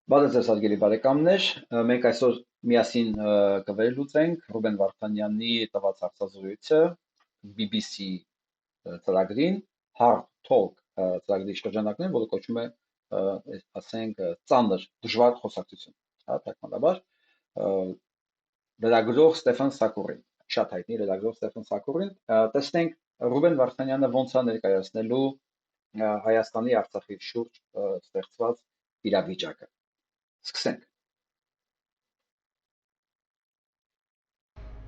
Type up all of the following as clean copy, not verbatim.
Բարև հարգելի բարեկամներ, մենք այսօր միասին կվերլուծենք Ռուբեն Վարդանյանի տված հարցազրույցը BBC ծրագրին Hard Talk ծրագրի շրջանակներում, որը կոչվում է, ասենք, ծանր, դժվար խոսակցություն, հա, թարգմանաբար, լրագրող Ստեֆան Սակուրին, շատ հայտնի լրագրող Ստեֆան Սակուրին, տեսնենք Ռուբեն Վարդանյանը ոնց է ներկայացնելու Հայաստանի Արցախի շուրջ ստեղծված իրավիճակը։ Սկսենք։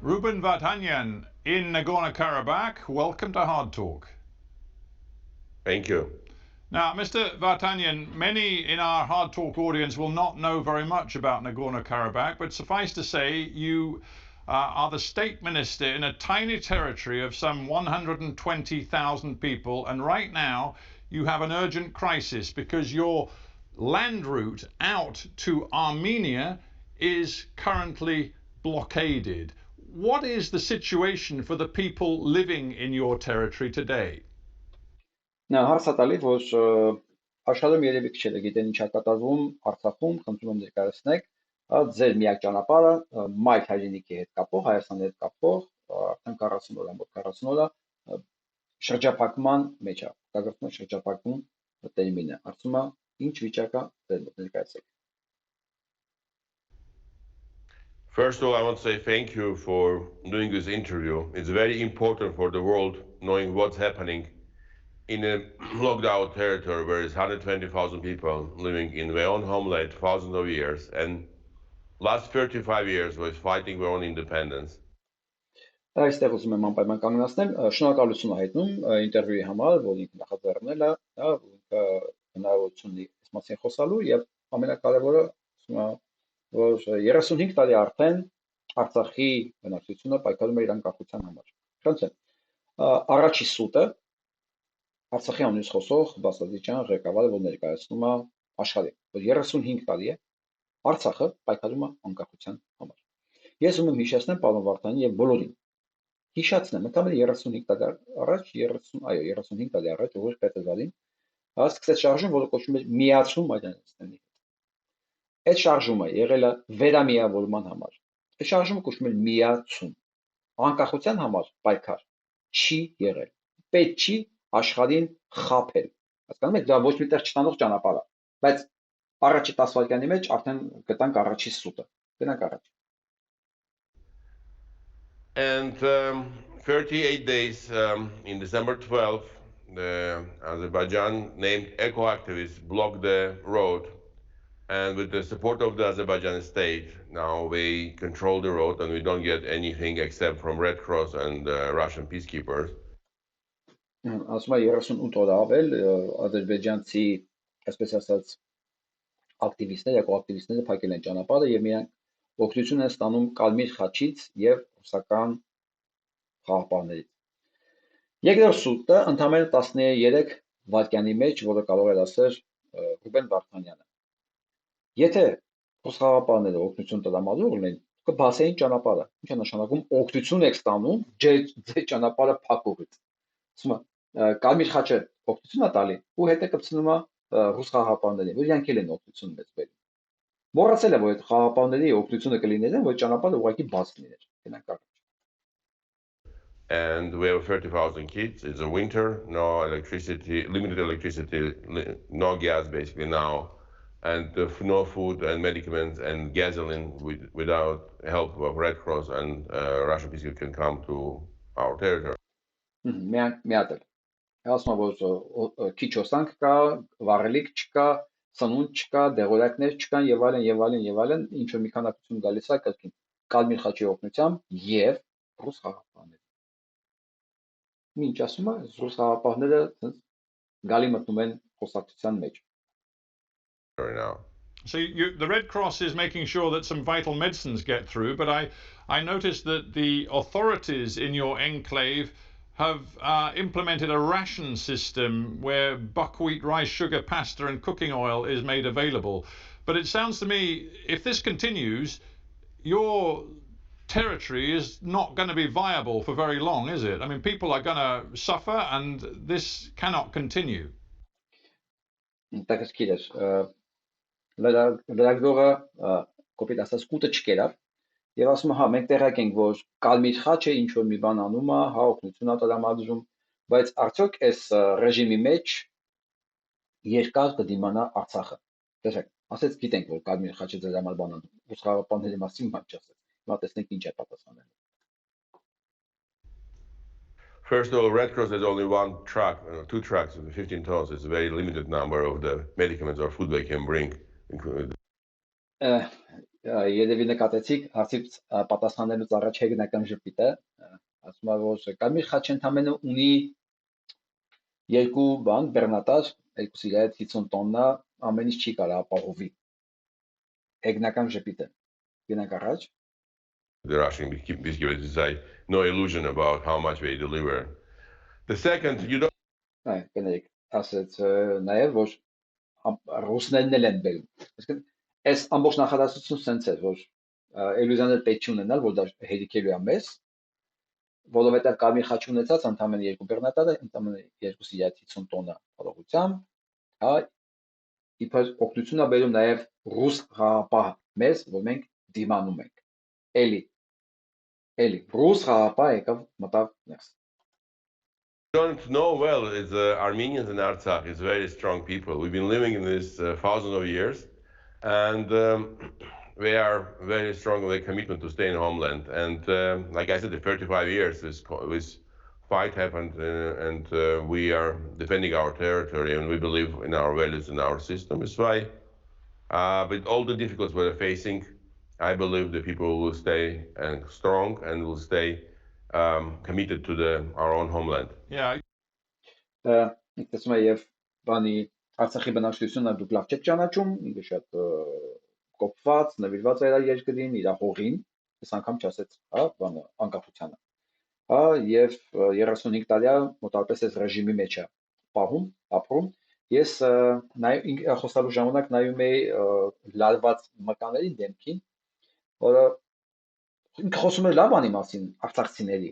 Ruben Vardanyan in Nagorno-Karabakh, welcome to Hard Talk. Thank you. Now, Mr. Vardanyan, many in our Hard Talk audience will not know very much about Nagorno-Karabakh, but suffice to say you are the state minister in a tiny territory of some 120,000 people, and right now you have an urgent crisis because your land route out to Armenia is currently blockaded. What is the situation for the people living in your territory today? Now, հարցատալի, որ աշխարհում երևի քիչ գիտեն ինչ է կատարվում Արցախում, խնդրում եմ ներկայացնեք, ձեր միակ ճանապարհը մայր հայրենիքի հետ կապող, Հայաստանի հետ կապող, արդեն 40 օր, ամոթ 40 օր շրջափակման մեջ է, կարգվում է շրջափակում տերմինը։ Ասում է, ինչ վիճակ է ձեր մոտ ներկայացեք։ First of all, I want to say thank you for doing this interview. It's very important for the world knowing what's happening in a locked out territory where there's 120,000 people living in their own homeland thousands of years, and last 35 years was fighting their own independence. Այստեղ ուզում եմ անպայման կանգնացնել, շնորհակալություն հայտնում ինտերվյուի համար, որ ինքը նախաձեռնել է, հա, հնարավորություն ունի այս մասին խոսալու եւ ամենակարևորը, ասում եմ, որ 35 տարի արդեն Արցախի բնակչությունը պայքարում է իր անկախության համար։ Խնդրեմ, առաջի սուտը Արցախի անունից խոսող բարձրաստիճան ղեկավարը, որ ներկայացնում է աշխարհին, որ 35 տարի է Արցախը պայքարում է անկախության համար։ Ես ուզում եմ հիշեցնել պարոն Վարդանին եւ բոլորին հիշացնեմ, ընդամենը 35 տարի առաջ, 35 տարի առաջ, ուղիղ փետրվարին, սկսեց շարժում, որը կոչվում է միացում Հայաստանի հետ։ Այդ շարժումը եղել է վերամիավորման համար։ Այդ շարժումը կոչվում է միացում։ Անկախության համար պայքար չի եղել։ Պետք չի աշխարհին խաբել։ Հասկանում եք, դա ոչ մի տեղ չտանող ճանապարհ է, բայց առաջի 10 վայրկյանի մեջ արդեն գտանք առաջի սուտը։ Գնանք առաջ։ And 38 days in December 12th, the Azerbaijan named eco-activists blocked the road, and with the support of the Azerbaijani state, now they control the road and we don't get anything except from Red Cross and Russian peacekeepers. Ասում է 38 օր ավել ադրբեջանցի, այսպես ասած, ակտիվիստներ, էկոակտիվիստները փակել են ճանապարհը եւ միայն օգնություն են ստանում Կարմիր խաչից եւ ռուսական խաղապարներից։ Երկրորդ սուտը ընդամենը 13 վայրկյանի մեջ, որը կարող էր ասել Ռուբեն Վարդանյանը։ Եթե ռուս խաղապարները օգնություն տրամադրող լինեն, կբացեին ճանապարհը։ Ինչ է նշանակում օգնություն եք ստանում ձեր ճանապարհը փակողից։ Ասում է Կարմիր խաչը օգնություն է տալի ու հետը կպցնում է ռուս խաղապարներին, որ իրանք էլ են օգնություն մեծ բերում։ Մոռացել է, որ այդ խաղապարների օգնությունը կլիներ, որ ճանապարհը ուղղակի բաց լիներ։ Գնանք առաջ։ And we have 30,000 kids. It's a winter, no electricity, limited electricity, no gas basically now, and no food and medicaments and gasoline without help of Red Cross and Russian people can come to our territory. Միատել։ Ասում եմ, որ քիչ հոսանք կա, վառելիք չկա, սնունդ չկա, դեղորայքներ չկան եւ այլն եւ այլն եւ այլն, ինչ որ մի քանակություն գալիս է կրկին Կարմիր խաչի օգնությամբ եւ ռուս խաղապարների։ Ինչ ասում է, ռուս խաղապարները գալի մտնում են խոսակցության մեջ։ So the Red Cross is making sure that some vital medicines get through, but I noticed that the authorities in your enclave have implemented a ration system where buckwheat, rice, sugar, pasta and cooking oil is made available. But it sounds to me, if this continues, your territory is not going to be viable for very long, is it? I mean, people are going to suffer and this cannot continue. լրագրողը կոպիտ ասած կուտը չկերավ եւ ասում է հա մենք տեղակ ենք որ Կալմիր խաչը ինչ որ մի բան անում է հա օգնություն է տրամադրում բայց արդյոք այս ռեժիմի մեջ երկար կդիմանա Արցախը տեսեք ասեց գիտենք որ Կալմիր խաչը ձեր համար բան անում ռուս խաղապանների մասին բան չասեց հիմա տեսնենք ինչ է պատասխանել First of all, Red Cross has only one truck, two trucks with 15 tons. It's a very limited number of the medicaments or food they can bring. Երևի նկատեցիք հարցից պատասխանելուց առաջ հեգնական ժպիտը ասում է որ Կալմիր խաչը ընդամենը ունի երկու բան բեռնատար 250 տոննա ամեն ինչ չի կարող ապահովի հեգնական ժպիտը գնանք առաջ The Russian peacekeepers say no illusion about how much they deliver. The second, you don't. Կներեք, ասեց նաև որ ռուսներն էլ են բերում։ Այսինքն այս ամբողջ նախադասությունը սենց է, որ Էլյուզիանը պետք չի ունենալ, որ դա հերիքելու է մեզ, որովհետև Կալմիր խաչ ունեցած ընդամենը երկու բեռնատարը, ընդամենը 250 տոննա հաղորդությամբ, հա, իբր օգնություն է բերում նաև ռուս խաղապահ մեզ, որ մենք դիմանում ենք։ Էլի ռուս խաղապահ եկավ մտավ ներս։ Don't know well is Armenians in Artsakh is very strong people. We've been living in this thousands of years, and they are very strong in their commitment to stay in homeland. And like I said, the 35 years this fight happened, and we are defending our territory, and we believe in our values and our system. It's why, with all the difficulties we're facing, I believe the people will stay strong and will stay committed to our own homeland. Yeah. Տեսնում եմ եւ բանի Արցախի բնակչությունը դուք լավ չեք ճանաչում, ինքը շատ կոպված, նվիրված է իր երկրին, իր հողին, այս անգամ չասեց, հա, բանը անկախությանը։ Հա, եւ 35 տարի մոտավորապես այս ռեժիմի մեջ է պահում, ապրում։ Ես նայ խոսալու ժամանակ նայում էի լարված մկանների դեմքին, որը ինքը խոսում էր լավ բանի մասին արցախցիների,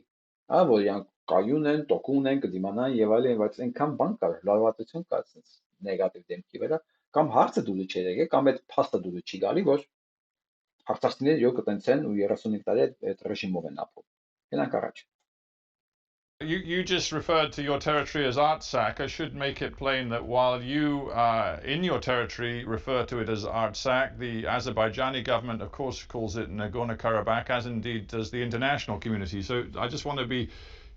հա, որ իրանք կայուն են, տոկուն են, կդիմանան եւ այլն, բայց այնքան բան կար, լարվածություն կար, sense նեգատիվ դեմքի վրա, կամ հարցը դուրս չի եկել, կամ այդ փաստը դուրս չի գալի, որ արցախցիները յո կտենցեն ու 35 տարի այդ ռեժիմով են ապրում։ Գնանք առաջ։ You just referred to your territory as Artsakh. I should make it plain that while you, in your territory, refer to it as Artsakh, the Azerbaijani government, of course, calls it Nagorno-Karabakh, as indeed does the international community. So I just want to be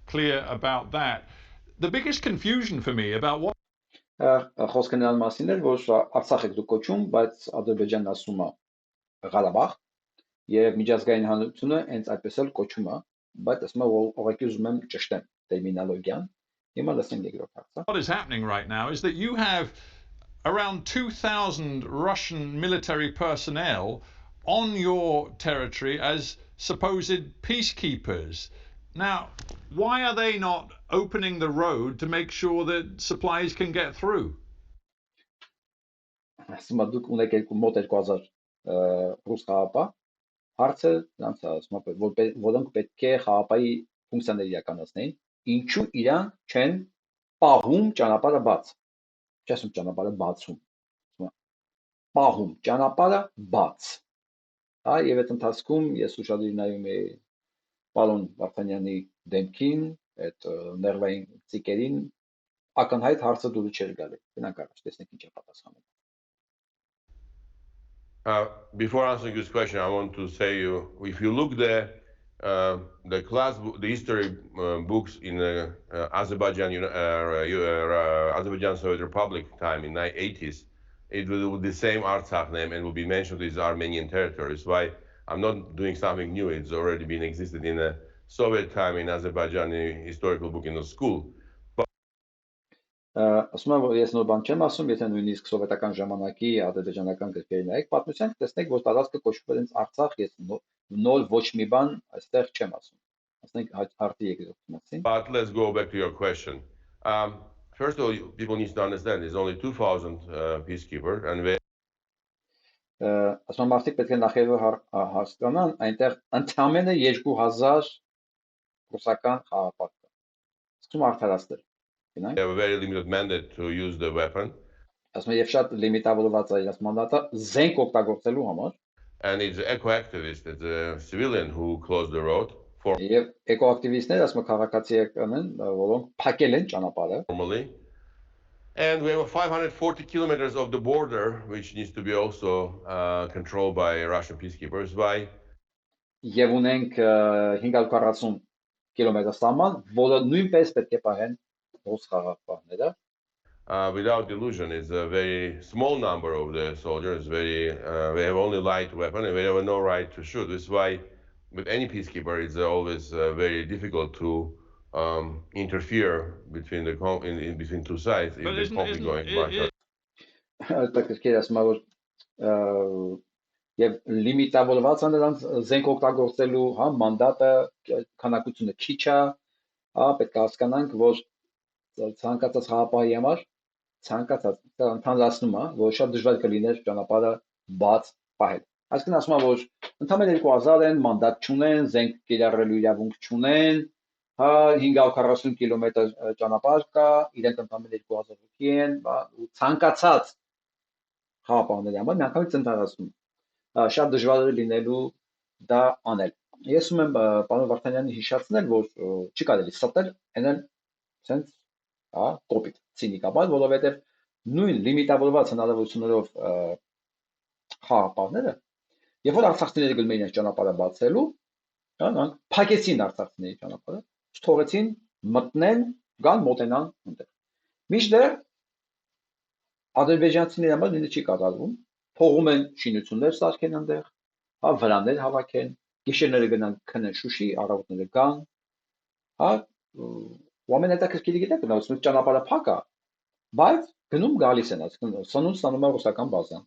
clear about that. The biggest confusion for me about what... Խոսքը նրան մասին էր, որ Արցախ եք դուք կոչում, բայց Ադրբեջանն ասում է Ղարաբաղ, եւ միջազգային հանրությունը հենց այդպես էլ կոչում է, բայց ասում է որ ուղղակի ուզում եմ ճշտեմ տերմինոլոգիան։ Հիմա լսենք երկրորդ հարցը։ What is happening right now is that you have around 2,000 Russian military personnel on your territory as supposed peacekeepers. Now, why are they not opening the road to make sure that supplies can get through? Ասում եմ դուք ունեք մոտ 2000 ռուս խաղապահ, հարցը նրանց է ասում եմ որոնք պետք է խաղապահի ֆունկցիաներ իրականացնեն, ինչու իրանք չեն պահում ճանապարհը բաց։ Չասում ճանապարհը բացում, ասում եմ պահում ճանապարհը բաց։ Հա եւ այդ ընթացքում ես ուշադիր նայում եի պարոն Վարդանյանի դեմքին, այդ ներվային ծիկերին, ակնհայտ հարցը դուրս չէր գալի։ Գնանք առաջ, տեսնենք ինչ է պատասխանում։ Before answering this question, I want to say if you look the history books in Azerbaijan, Azerbaijan Soviet Republic time in the 80s, it will be the same Artsakh name and will be mentioned as Armenian territories. Why I'm not doing something new? It's already been existed in a Soviet time in Azerbaijani historical book in the school. Ասում եմ որ ես նոր բան չեմ ասում, եթե նույնիսկ սովետական ժամանակի ադրբեջանական գրքերին նայեք, պատմության տեսնեք, որ տարածքը կոչվում է հենց Արցախ, ես նոր ոչ մի բան այստեղ չեմ ասում։ Ասենք հարցի երկրորդ մասին։ But let's go back to your question. First of all, people need to understand there's only 2,000 peacekeepers and we ասում եմ մարդիկ պետք է նախևը հասկանան, այնտեղ ընդամենը 2000 ռուսական խաղապահ կա։ Սկսում արդարացնել։ They have a very limited mandate to use the weapon. ասում եմ եւ շատ լիմիտավորված է իրաց մանդատը զենք օգտագործելու համար and it's an eco-activist, it's a civilian who closed the road եւ էկոակտիվիստներ ասում եմ քաղաքացիական են որոնք փակել են ճանապարհը formally. And we have 540 kilometers of the border, which needs to be also controlled by Russian peacekeepers. By եւ ունենք 540 կիլոմետր սահման, որը նույնպես պետք է պահեն ռուս խաղաղապահները without delusion, it's a very small number of the soldiers. Very, they have only light weapon, and they have no right to shoot. This is why, with any peacekeeper, it's always very difficult to interfere between the between two sides if there's conflict going back. Տակսկեր ասում եմ որ եւ լիմիտավորված է նրանց զենք օգտագործելու հա մանդատը քանակությունը քիչ է հա պետք է հասկանանք որ ցանկացած խաղապահի համար ցանկացած ընդհանրացնում է որ շատ դժվար կլիներ ճանապարհը բաց պահել այսինքն ասում եմ որ ընդամենը 2000 են մանդատ չունեն զենք կիրառելու իրավունք չունեն հա 540 կիլոմետր ճանապարհ կա իրենք ընդամենը 2000 հոգի են ու ցանկացած խաղապահների համար միանգամից ընդհանրացնում շատ դժվար է լինելու դա անել ես ուզում եմ պարոն Վարդանյանին հիշեցնել որ չի կարելի ստել այնեն sense հա կոպիտ ցինիկաբար որովհետև նույն լիմիտավորված հնարավորություններով խաղապահները երբ որ արցախցիները գնում էին ճանապարհը բացելու հա նրանք փակեցին արցախցիների ճանապարհը թողեցին մտնեն գան մոտենան այնտեղ միշտեր ադրբեջանցիների համար նույնը չի կատարվում թողում են շինություններ սարքեն այնտեղ հա վրաներ հավաքեն գիշերները գնան քնեն Շուշի առավոտները գան հա ու ամենահետաքրքիրը գիտեք նա ասում է ճանապարհը փակ է բայց գնում գալիս են ասում սանուն ստանում է ռուսական բազան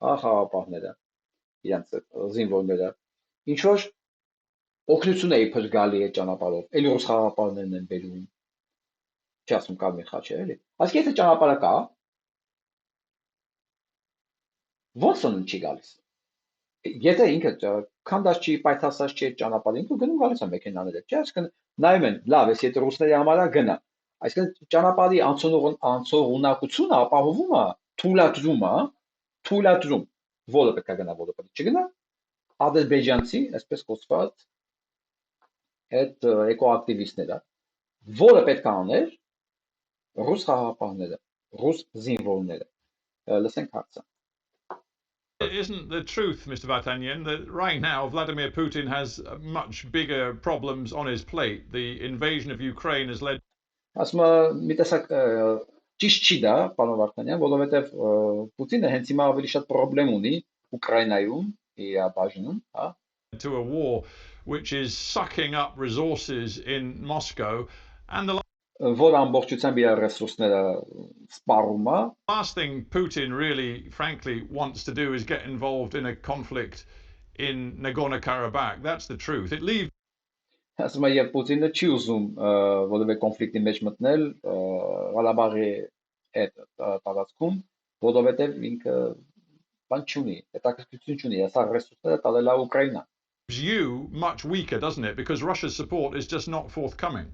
հա խաղապահները իրանց զինվորները ինչ որ օգնություն է իբր գալի է ճանապարհով էլի ռուս խաղապահներն են բերում չի ասում կամի խաչը էլի ասկի եթե ճանապարհը կա ո՞նց սանուն չի գալիս եթե ինքը քանդած չի պայթասած չի ճանապարհը ինքը գնում գալիս է մեքենաները չէ այսինքն նայում են լավ էս եթե ռուսների համար է գնա այսինքն ճանապարհի անցողունակությունը ապահովում է թույլատրում որը պետք է գնա որը պետք չգնա ադրբեջանցի այսպես կոչված այդ էկոակտիվիստները որը պետք է աներ ռուս խաղապահները ռուս զինվորները լսենք հարցը Isn't the truth, Mr. Vardanyan, that right now Vladimir Putin has much bigger problems on his plate? The invasion of Ukraine has led. Ասում մի տեսակ ճիշտ չի դա, պարոն Վարդանյան, որովհետև Պուտինը հենց հիմա ավելի շատ խնդրեմ ունի Ուկրաինայում, իր բաժնում, հա, to a war which is sucking up resources in Moscow and the որ ամբողջությամբ իր ռեսուրսները սպառում է last thing Putin really frankly wants to do is get involved in a conflict in Nagorno-Karabakh. That's the truth. It leaves ասում եմ եւ Պուտինը չի ուզում որևէ կոնֆլիկտի մեջ մտնել Ղարաբաղի այդ տարածքում որովհետեւ ինքը բան չունի հետաքրքրություն չունի ասա ռեսուրսները տալել է Ուկրաինա you much weaker, doesn't it? Because Russia's support is just not forthcoming.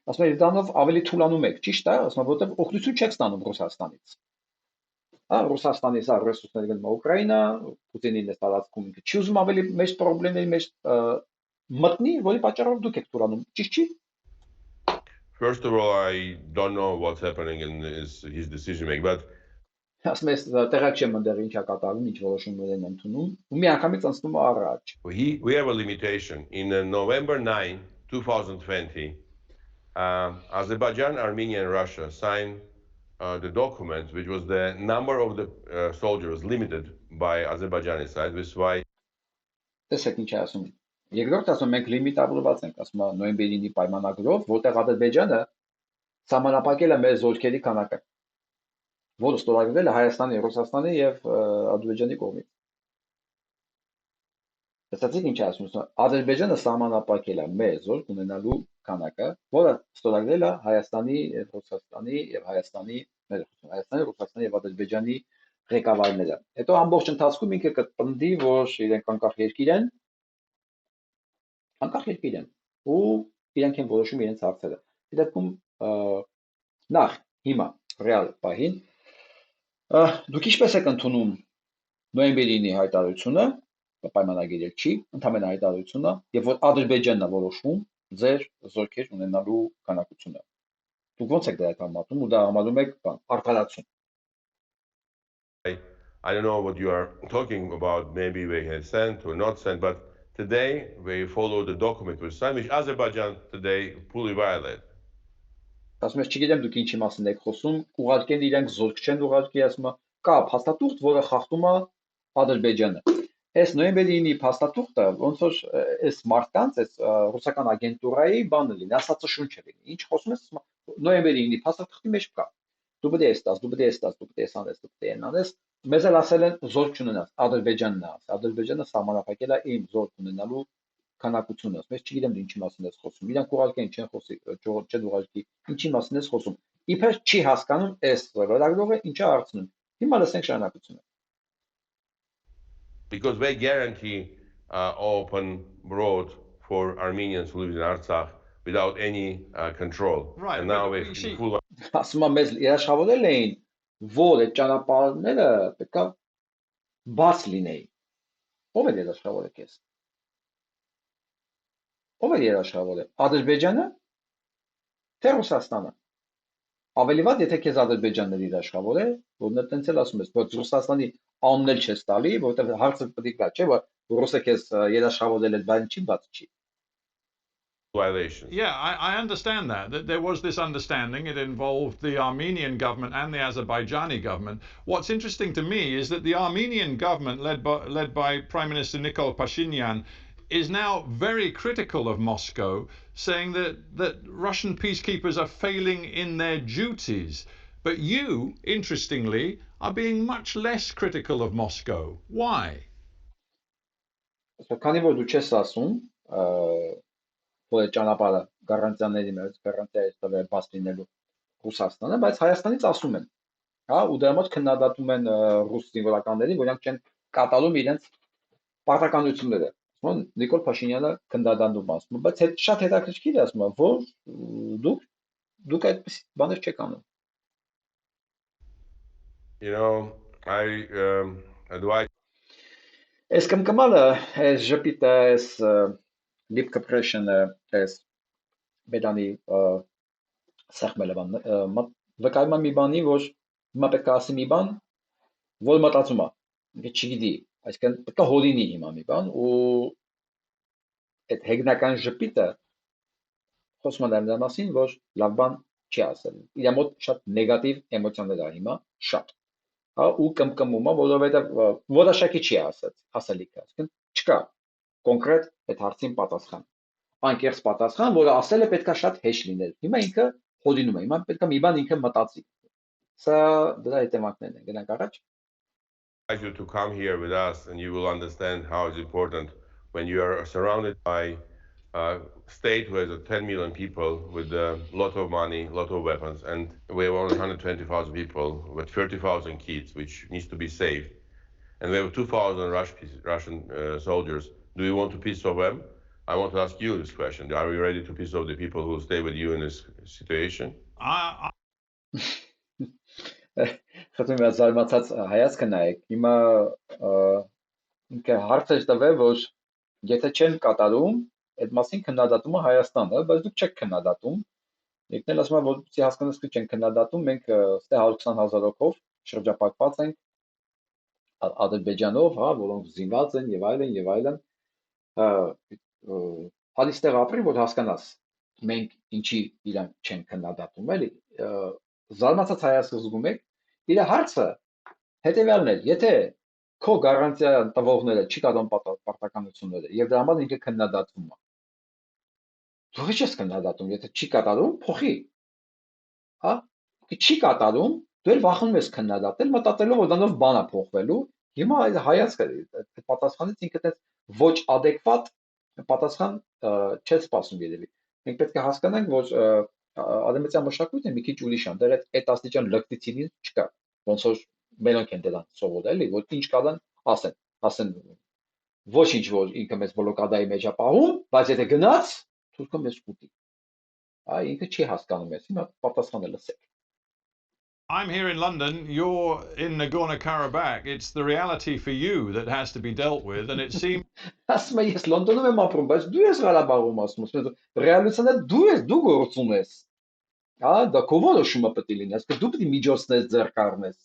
Ասում եմ դրանով ավելի թուլանում եք, ճիշտ է, ասում եմ որովհետև օգնություն չեք ստանում Ռուսաստանից։ Հա, Ռուսաստանից է ռեսուրսները գնում Ուկրաինա, Պուտինին է տարածքում ինքը չի ուզում ավելի մեծ խնդիրների մեջ մտնի, որի պատճառով դուք եք թուլանում, ճիշտ չի։ First of all, I don't know what's happening in his decision making, but ասում եմ տեղակ չեմ ընդեղ ինչա կատարվում, ինչ որոշումներ են ընդունում, ու մի անգամից անցնում է առաջ։ We have a limitation. In November 9, 2020, Azerbaijan, Armenia, and Russia signed the document, which was the number of the soldiers limited by Azerbaijani side, which is why. Տեսեք ինչ ասում։ Երկրորդ ասում մենք լիմիտավորված ենք, ասում եմ նոյեմբերի 9-ի պայմանագրով, որտեղ Ադրբեջանը սահմանափակել է մեր զորքերի քանակը, որը ստորագրվել է Հայաստանի, Ռուսաստանի եւ Ադրբեջանի կողմից։ Տեսացիք ինչ ասում, Ադրբեջանը սահմանափակել է մեր զորք ունենալու քանակը, որը ստորագրել է Հայաստանի, Ռուսաստանի եւ Հայաստանի, Ռուսաստանի եւ Ադրբեջանի ղեկավարները։ Հետո ամբողջ ընթացքում ինքը կպնդի, որ իրենք անկախ երկիր են, ու իրենք են որոշում իրենց հարցերը։ Դեպքում նախ հիմա ռեալ պահին Դուք ինչպես եք ընդունում նոյեմբերի 9-ի հայտարարությունը, պայմանագիրը չի, ընդհանրապես հայտարարությունը, եւ որ Ադրբեջանն է որոշում ձեր զորքեր ունենալու քանակությունը։ Դուք ո՞նց եք դա համատում ու դա համալում եք արդարացում։ I don't know what you are talking about. Maybe they have sent or not sent, but today they follow the document with signed, which Azerbaijan today fully violated. Ասում ես, չգիտեմ դուք ինչի մասին եք խոսում, ուղարկեն իրենք զորք չեն ուղարկի, ասում կա փաստաթուղթ, որը խախտում է Ադրբեջանը։ Այս նոյեմբերի 9-ի փաստաթուղթը ոնց որ այս մարդկանց, այս ռուսական ագենտուրայի բանը լինի, ասածը շունչ է լինի։ Ինչ խոսում ես, նոյեմբերի 9-ի փաստաթղթի մեջ կա։ Դու պետք է ստաս, դու պետք է ստաս, դու պետք է անես, դու պետք է անես։ Մեզ էլ ասել են զորք չունենաս, Ադրբեջանն է ասել, Ադրբեջանը սահմանափակել է իմ զորք ունենալու քանակությունը, ես չգիտեմ դու ինչի մասին ես խոսում։ Իրանք ուղարկեն չեն խոսի, չեն ուղարկի, ինչի մասին ես խոսում։ Իբր չի հասկանում այս լրագրողը ինչա հարցնում։ Հիմա լսենք շարունակությունը։ Because they guarantee open road for Armenians who live in Artsakh without any control. Right. And now you see, ասում եմ մեզ երաշխավորել էին, որ այդ ճանապարհները պետքա բաց լինեին։ Ո՞վ է երաշխավորել քեզ։ Ո՞վ է երաշխավորել։ Ադրբեջանը, թե Ռուսաստանը։ Ավելի վատ, եթե քեզ Ադրբեջանն երաշխավոր է, որն է տենց էլ ասում ես, որ Ռուսաստանի անուն էլ չես տալի, որովհետև հարցը պետք է գա, չէ՞, որ ռուսը քեզ երաշխավորել է, բայց չի բաց չի։ violations. Yeah, I understand that there was this understanding. It involved the Armenian government and the Azerbaijani government. What's interesting to me is that the Armenian government, led by Prime Minister Nikol Pashinyan, is now very critical of Moscow, saying that Russian peacekeepers are failing in their duties. But you, interestingly, are being much less critical of Moscow. Why? Քանի որ դու չես ասում, որ ճանապարհը գարանտիաների մեջ գարանտիա է տվել բաց լինելու Ռուսաստանը, բայց Հայաստանից ասում են, հա, ու դրա մոտ քննադատում են ռուս զինվորականներին, որ իրենք չեն կատարում իրենց պարտականությունները։ Ասում Նիկոլ Փաշինյանը քննադատում ասում, բայց շատ հետաքրքիր է ասում, որ դուք այդպես բաներ չեք անում։ You know, I advise. Այս կմկմալը, այս ժպիտը, այս lip compression-ը, այս բետանի սեղմելը բան, վկայում է մի բանի, որ հիմա պետք է ասի մի բան, որ մտածում է, չգիտի, այսինքն պետք է հորինի հիմա մի բան, ու այդ հեգնական ժպիտը խոսում է դրա մասին, որ լավ բան չի ասել։ Իր մոտ շատ նեգատիվ էմոցիաներ է հիմա, շատ։ Հա, ու կմկմում է, որովհետև որոշակի չի ասելիքը, այսինքն չկա կոնկրետ այդ հարցին պատասխան։ Անկեղծ պատասխան, որը ասել է պետքա շատ հեշտ լիներ։ Հիմա ինքը հորինում է, հիմա պետքա մի բան ինքը մտածի։ Սա դրա հետևանքներն են, գնանք առաջ։ I invite you to come here with us and you will understand how it's important when you are surrounded by a state who has 10 million people with a lot of money, a lot of weapons, and we have only 120,000 people with 30,000 kids, which needs to be saved. And we have 2,000 Russian soldiers. Do you want to piss off them? I want to ask you this question. Are you ready to piss off the people who stay with you in this situation? Խնդրում եմ զարմացած հայացքը նայեք։ Հիմա ինքը հարց է տվել, որ եթե չեն կատարում, այդ մասին քննադատումը Հայաստանը, բայց դուք չեք քննադատում։ Եկնել ասում եմ, որ ցի հասկանաս դուք չեն քննադատում, մենք ստե 120,000 հոգով շրջապատված ենք Ադրբեջանով, հա, որոնք զինված են եւ այլն եւ այլն։ Հալիստեղ ապրի, որ հասկանաս, մենք ինչի իրանք չեն քննադատում, էլի։ Զարմացած հայացք զգում եք, իր հարցը հետեւյալն է, եթե քո գարանտիա տվողները չի կատարում պարտականությունները եւ դրա համար ինքը քննադատվում է։ Դու չես քննադատում, եթե չի կատարում, փոխի։ Հա, չի կատարում, դու էլ վախենում ես քննադատել, մտածելով որ դրանով բան է փոխվելու։ Հիմա այդ հայացքը պատասխանից ինքը դες ոչ adekvat պատասխան չես սպասում երևի։ Մենք պետք է հասկանանք, որ ադամեցյան մշակույթը մի քիչ ուրիշ է, դեռ այդ աստիճան լկտիցիդին չկա։ Ոնց որ մենոնք են դրան սովորել, էլի, որ ինչ կան ասեն ոչինչ որ ինքը մեզ բլոկադայի մեջ է պահում, բայց եթե գնաց, թուրքը մեզ կուտի։ Այ ինքը չի հասկանում ես, հիմա պատասխանը լսեք։ I'm here in London, you're in Nagorno-Karabakh. It's the reality for you that has to be dealt with, and it seems Ասում եմ ես Լոնդոնում եմ ապրում, բայց դու ես Ղարաբաղում ասում ես, ռեալությունն է դու գործում ես։ Հա, դա քո որոշումը պետք է լինի, այսինքն դու պետք է միջոցներ ձեռք առնես։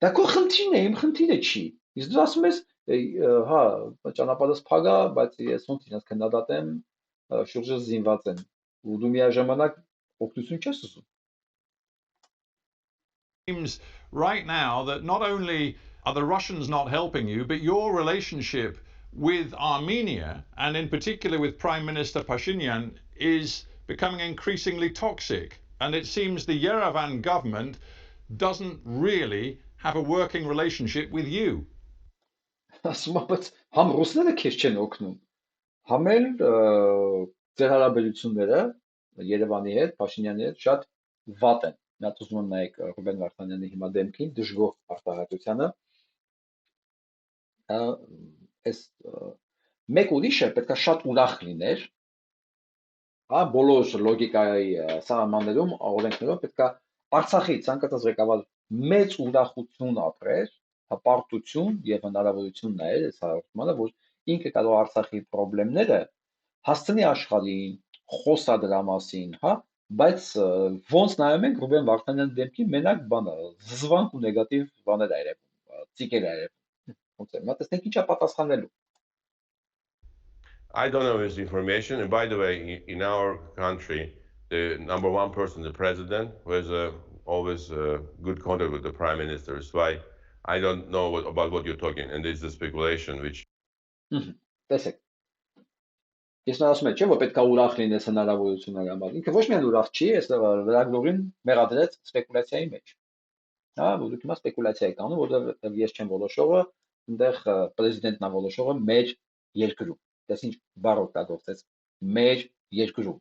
Դա քո խնդիրն է, իմ խնդիրը չի։ Իսկ դու ասում ես, հա, ճանապարհս փագա, բայց ես ոնց իրենց քննադատեմ, շուրջը զինված են։ Ու դու միաժամանակ օգնություն չես ուզում։ right now that not only are the Russians not helping you, but your relationship with Armenia, and in particular with Prime Minister Pashinyan, is becoming increasingly toxic. And it seems the Yerevan government doesn't really have a working relationship with you. Ասում եմ, բայց համ ռուսները քեզ չեն օգնում, համ էլ ձեր հարաբերությունները Երևանի հետ, Փաշինյանի հետ շատ վատ են։ Նա ուզում եմ նայեք Ռուբեն Վարդանյանի հիմա դեմքին դժգոհ արտահայտությանը, այս մեկ ուրիշը պետք է շատ ուրախ լիներ, հա, բոլոր լոգիկայի սահմաններում, օրենքներով պետք է Արցախի ցանկացած ղեկավար մեծ ուրախություն ապրեր, հպարտություն եւ հնարավորություն նայեր այս հաղորդմանը, որ ինքը կարող Արցախի խնդիրները հասցնի աշխարհին, խոսա դրա մասին, հա, բայց ոնց նայում ենք Ռուբեն Վարդանյանի դեպքի մենակ բանը, զզվանք ու նեգատիվ բաներ ա երևում, ծիկեր ա երևում, ոնց է, նա տեսնենք ինչա պատասխանելու։ I don't know this information, and by the way, in our country, the number one person, the president, who has always good contact with the prime minister. So I don't know about what you're talking, and this is a speculation which. Տեսեք, ես նա ասում եմ, չէ՞ որ պետք է ուրախ լինես հնարավորությունների համար։ Ինքը ոչ միայն ուրախ չի, այստեղ լրագրողին մեղադրեց սպեկուլյացիայի մեջ։ Հա, որ դուք հիմա սպեկուլյացիա եք անում, որովհետև ես չեմ որոշողը, այնտեղ պրեզիդենտն է որոշողը մեր երկրում։ Դες ինչ բառ օգտագործեց մեր երկրում։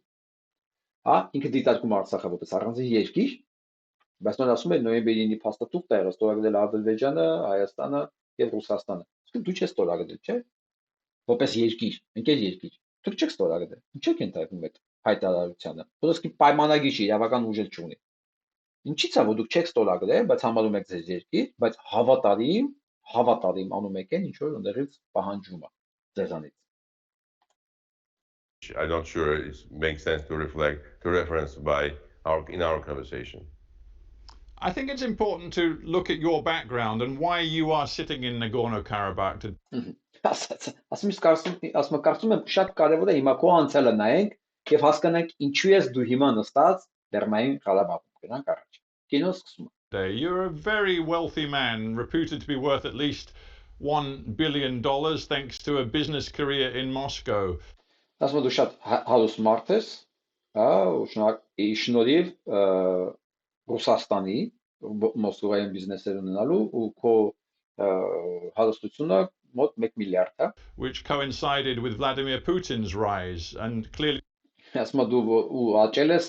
Հա, ինքը դիտարկում Արցախը որպես առանձին երկիր, բայց նոր ասում է նոյեմբերի 9-ի փաստաթուղթը եղել ստորագրել Ադրբեջանը, Հայաստանը եւ Ռուսաստանը։ Իսկ դու չես ստորագրել, չէ՞։ Որպես երկիր, ընկեր երկիր։ Դուք չեք ստորագրել։ Ինչ եք ենթարկում այդ հայտարարությանը։ Որովհետեւ պայմանագիր չի, իրավական ուժ չունի։ Ինչի՞ց է որ դուք չեք ստորագրել, բայց համարում եք ձեր երկիր, բայց հավատարիմ անում եք ինչ որ ընդերից պահանջում է ձեզանից։ I'm not sure it makes sense to reference in our conversation. I think it's important to look at your background and why you are sitting in Nagorno-Karabakh. Ասում եմ շատ կարևոր է հիմա քո անցյալը նայենք եւ հասկանանք ինչու ես դու հիմա նստած Լեռնային Ղարաբաղում։ Գնանք առաջ։ Կինո սկսում է։ You're a very wealthy man, reputed to be worth at least $1 billion thanks to a business career in Moscow. Ասում եմ դու շատ հարուստ մարդ ես, հա, շնորհիվ Ռուսաստանի Մոսկվայում բիզնեսեր ունենալու ու քո հարստությունը մոտ 1 միլիարդ է, which coincided with Vladimir Putin's rise and clearly ասում եմ դու ու աճել ես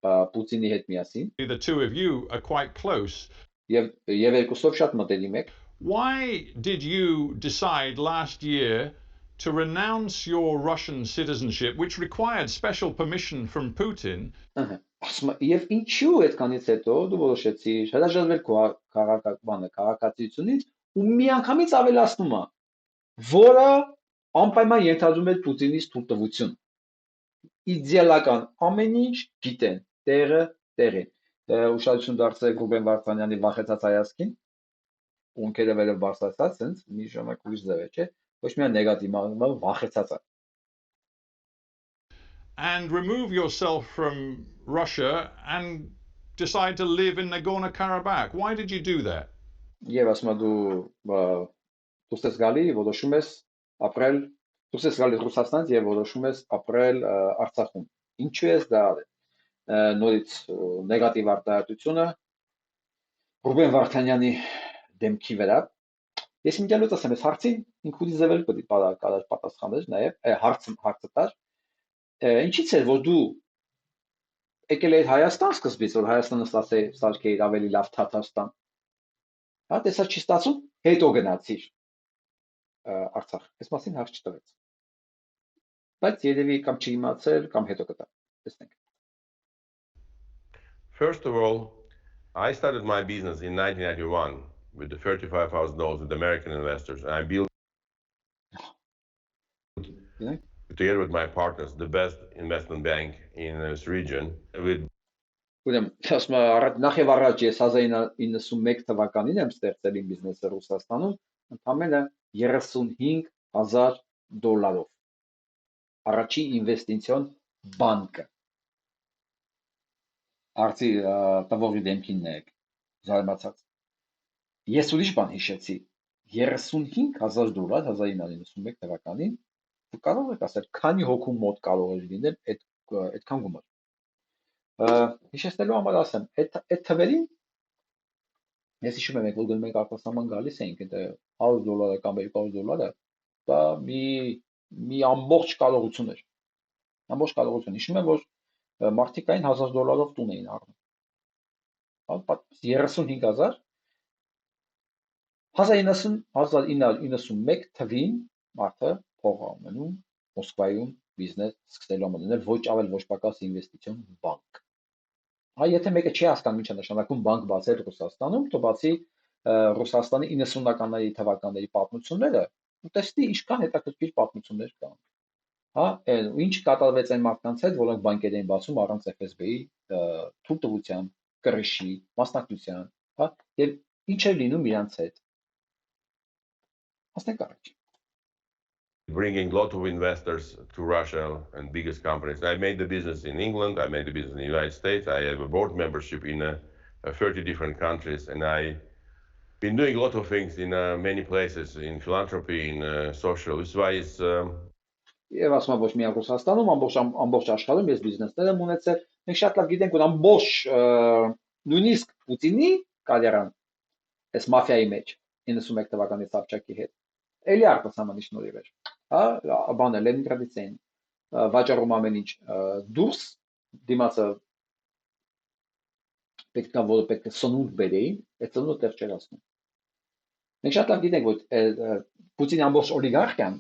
Պուտինի հետ միասին, the two of you are quite close. Եվ երկուսով շատ մտերիմ եք. Why did you decide last year to renounce your Russian citizenship, which required special permission from Putin? Եվ ինչու այդքանից հետո դու որոշեցիր հրաժարվել քո քաղաքացիությունից ու միանգամից ավելացնում է, որը անպայման ենթադրում է Պուտինից թույլտվություն։ Իդեալական ամեն ինչ գիտեն, տեղը տեղին։ Ուշադրություն դարձրեք Ռուբեն Վարդանյանի վախեցած հայացքին, ունքերը վերև բարձրացած, sense մի ժամանակ ուրիշ ձև է, չէ՞։ Ոչ միայն նեգատիվ, այլ վախեցած է։ And remove yourself from Russia and decide to live in Nagorno-Karabakh. Why did you do that? Եվ ասում եմ դու դուրս ես գալի, որոշում ես ապրել, դուրս ես գալի Ռուսաստանից եւ որոշում ես ապրել Արցախում։ Ինչու ես դա արել։ Նորից նեգատիվ արտահայտությունը Ռուբեն Վարդանյանի դեմքի վրա։ Ես ինքնալուց ասեմ, այս հարցին ինքնուրույն ձևել պետք է կարար պատասխանել նաեւ հարցը տար։ Ինչից է որ դու եկել ես Հայաստան սկզբից, որ Հայաստանը ստացե սարքեիր ավելի լավ Թաթարստան։ Հա, տեսա չի ստացում, հետո գնացիր Արցախ։ Այս մասին հարց չտվեց։ Բայց երևի կամ չիմացել, կամ հետո կտա։ Տեսնենք։ First of all, I started my business in 1991 with the $35,000 with American investors. And I built, together with my partners, the best investment bank in this region. Ուրեմն, ասում եմ, նախ եւ առաջ ես 1991 թվականին եմ ստեղծել իմ բիզնեսը Ռուսաստանում, ընդամենը $35,000 առաջի ինվեստիցիոն բանկը։ Արցի տվողի դեմքին նայեք, զարմացած։ Ես ուրիշ բան հիշեցի, $35,000 1991 թվականին, դու կարող եք ասել, քանի հոգու մոտ կարող էր լինել այդքան գումար։ Հիշեցնելու համար ասեմ, այդ թվերին ես հիշում եմ, որ գնում ենք արտասահման գալիս էինք, այդ $100 կամ $200, դա մի ամբողջ կարողություն էր։ Ամբողջ կարողություն։ Հիշում եմ, որ մարդիկ այն $1,000-ով տուն էին առնում։ 35,000 1991 թվին մարդը փող ունենում Մոսկվայում բիզնես սկսելու համար ունել ոչ ավել ոչ պակաս ինվեստիցիոն բանկ։ Եթե մեկը չի հասկանում ինչ է նշանակում բանկ բացել Ռուսաստանում, то բացի Ռուսաստանի 90-ականների թվականների պատմությունները, ու տեսնի ինչքան հետաքրքիր պատմություններ կան։ Ինչ կատարվեց այն մարդկանց հետ, որոնք բանկեր էին բացում առանց FSB-ի թույլտվության, կռիչի, մասնակցության, եւ ինչ էր լինում իրանց հետ։ Հասնենք առաջ։ Bringing a lot of investors to Russia and biggest companies. I made the business in England. I made the business in the United States. I have a board membership in 30 different countries. And I've been doing a lot of things in many places, in philanthropy, in social. This is why it's... Եվ ասում եմ ոչ միայն Ռուսաստանում, ամբողջ աշխարհում ես բիզնեսներ եմ ունեցել։ Մենք շատ լավ գիտենք, որ ամբողջ նույնիսկ Պուտինի կարիերան այս մաֆիայի մեջ 91 թվականի Սավչակի հետ էլի արտասահմանի շնորհիվ էր։ Բանը Լենինգրադից էին վաճառում ամեն ինչ դուրս, դիմացը պետք է սնունդ բերեին, այդ սնունդը տեղ չէր ասում։ Մենք շատ լավ գիտենք, որ Պուտինի ամբողջ օլիգարխիան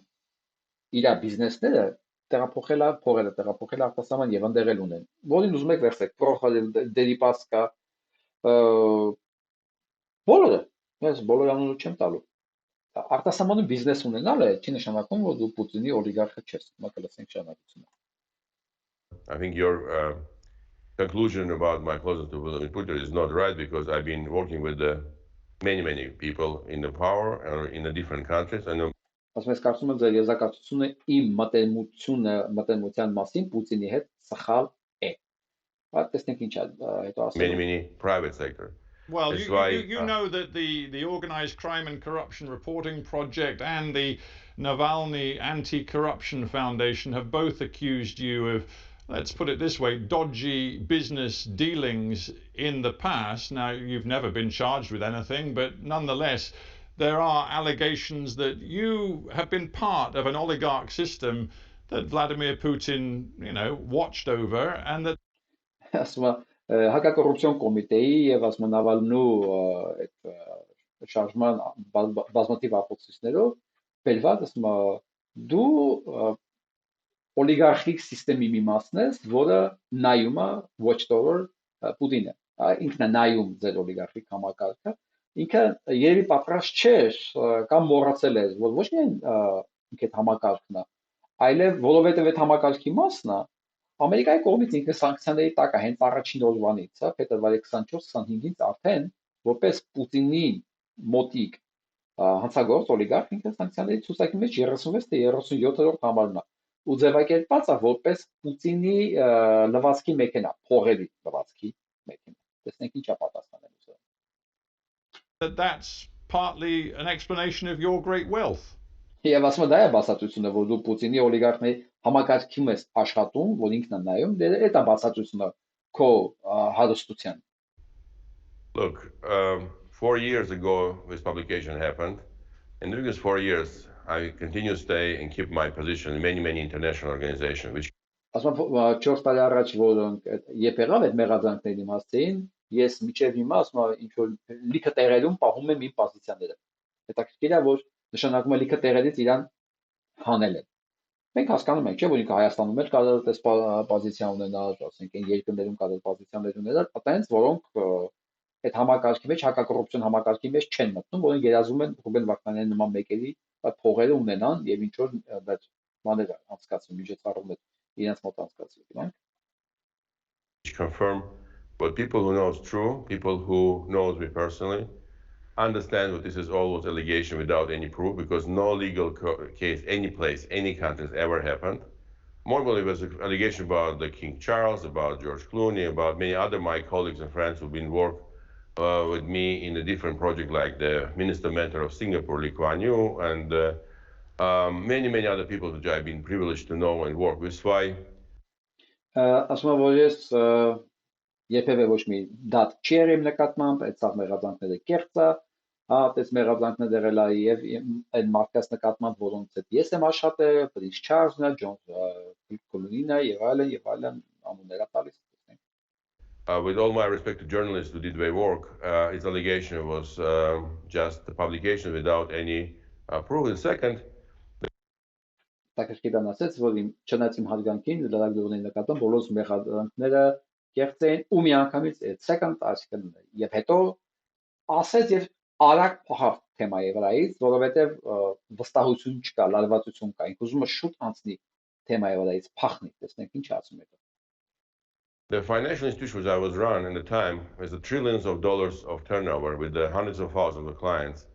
իր բիզնեսները տեղափոխել է, փողերը տեղափոխել արտասահման եւ ընդեղել ունեն։ Որին ուզում եք վերցեք, Դերիպասկա, բոլորը, ես բոլոր անունը չեմ տալու։ Արտասահմանում բիզնես ունենալը չի նշանակում, որ դու Պուտինի օլիգարխը չես, հիմա կլսենք շարունակությունը։ I think your conclusion about my closeness to Vladimir Putin is not right because I've been working with many people in the power or in the different countries. Ասում ես կարծում եմ ձեր եզրակացությունը իմ մտերմության մասին Պուտինի հետ սխալ է։ Տեսնենք ինչ է հետո ասում։ Many private sector. Well, you know that the Organized Crime and Corruption Reporting Project and the Navalny Anti-Corruption Foundation have both accused you of, let's put it this way, dodgy business dealings in the past. Now, you've never been charged with anything, but nonetheless, there are allegations that you have been part of an oligarch system that Vladimir Putin, watched over, and that... Հակակոռուպցիոն կոմիտեի եւ ասում Նավալնու այդ շարժման բազմաթիվ ապացույցներով բերված ասում դու օլիգարխիկ համակարգի մի մասն ես, որը նայում է watched over Պուտինը, ինքն է նայում ձեր օլիգարխիկ համակարգը, ինքը երևի պատրաստ չէր կամ մոռացել է, որ ոչ միայն ինքը այդ համակարգն է, այլև որովհետեւ այդ համակարգի մասն է Ամերիկայի կողմից ինքը սանկցիաների տակ է հենց առաջին օրվանից, փետրվարի 24-25-ից արդեն որպես Պուտինի մոտիկ հանցագործ օլիգարխ ինքը սանկցիաների ցուցակի մեջ 36 թե 37-րդ համարն է ու ձևակերպված է որպես Պուտինի լվացքի մեքենա, փողերի լվացքի մեքենա։ Տեսնենք ինչ է պատասխանելու սա։ That's partly an explanation of your great wealth. Եվ ասում եմ դա է բացատրությունը, որ դու Պուտինի օլիգարխների համակարգի մեջ աշխատում, որ ինքն է նայում, դա է բացատրությունը քո հարստության։ Look, 4 years ago this publication happened, and during these 4 years I continue to stay and keep my position in many international organizations, which... Ասում եմ 4 տարի առաջ որոնք երբ եղավ այդ մեղադրանքների մասին, ես միջև հիմա ասում եմ ինչ որ լիքը տեղերում պահում եմ իմ պոզիցիաները։ Հետաքրքիր է որ նշանակում է լիքը տեղերից իրան հանել են։ Մենք հասկանում ենք, չէ՞ որ ինքը Հայաստանում էլ կարող է այս պոզիցիա ունենալ, ասենք այն երկրներում կարող է պոզիցիաներ ունենալ, այտենց որոնք այդ համակարգի մեջ հակակոռուպցիոն համակարգի մեջ չեն մտնում, որոնք երազում են Ռուբեն Վարդանյանի նման մեկերի փողերը ունենան եւ ինչ որ այդ բաներ անցկացվեն, միջոցառումներ իրենց մոտ անցկացվեն, confirm, but people who know it's true, people who knows me personally, understand that this is always allegation without any proof, because no legal case, any place, any country has ever happened. Normally, it was an allegation about the King Charles, about George Clooney, about many other my colleagues and friends who've been working with me in a different project, like the Minister Mentor of Singapore, Lee Kuan Yew, and many other people which I've been privileged to know and work with. Why? Ասում եմ, որ ես երբևէ ոչ մի դատ չի եղել իմ նկատմամբ, այդ սաղ մեղադրանքները կեղծ է, այդպես մեղադրանքներ եղել է եւ այդ մարդկանց նկատմամբ, որոնց հետ ես եմ աշխատել, Prince Charles-ը, John Clooney-ը եւ այլն անուններ տալիս։ With all my respect to journalists who did their work, his allegation was just a publication without any proof. And second, Տակաշկիբան ասաց, որ չնայած իմ հարգանքին լրագրողների նկատմամբ բոլոր մեղադրանքները կեղծ են ու միանգամից second article եւ հետո ասեց եւ արագ փախավ թեմայի վրայից, որովհետեւ վստահություն չկա, լարվածություն կա, ինքը ուզում է շուտ անցնի թեմայի վրայից, փախնի, տեսնենք ինչ ասում է։ The financial institutions I was run at the time was the trillions of dollars of turnover with the hundreds of thousands of clients.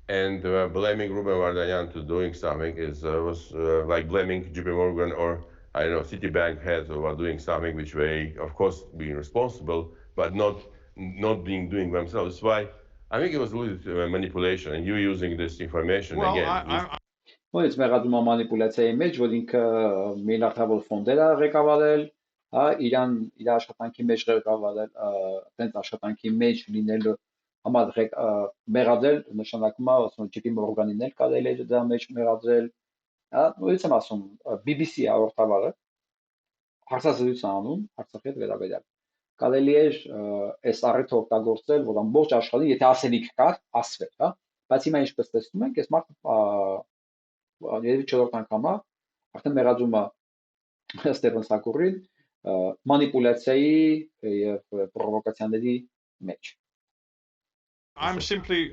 And blaming Rúben Vardanian to doing something was like blaming JP Morgan or, I don't know, Citibank heads about doing something which they, of course, being responsible, but not doing themselves. That's why I think it was a little manipulation, and you using this information Well, again. Well, it's մեղադրում մանիպուլյացիայի մեջ, որ ինքը միլիարդավոր ֆոնդեր է ղեկավարել, իր աշխատանքի մեջ ղեկավարել, այդպես աշխատանքի մեջ լինելու համար մեղադրել նշանակում է, ասում եմ, JP Morgan-ին էլ կարելի է դրա մեջ մեղադրել, նույնիսկ եմ ասում BBC-ի հաղորդավարը հարցազրույց անում Արցախի հետ վերաբերյալ։ Կարելի է այս առիթը օգտագործել, որ ամբողջ աշխարհին, եթե ասելիք կար, ասվեր, հա, բայց հիմա ինչպես տեսնում ենք, այս մարդը երևի 4-րդ անգամ է, արդեն մեղադրում է Ստեփան Սակուրին մանիպուլյացիայի եւ պրովոկացիաների մեջ։ I'm simply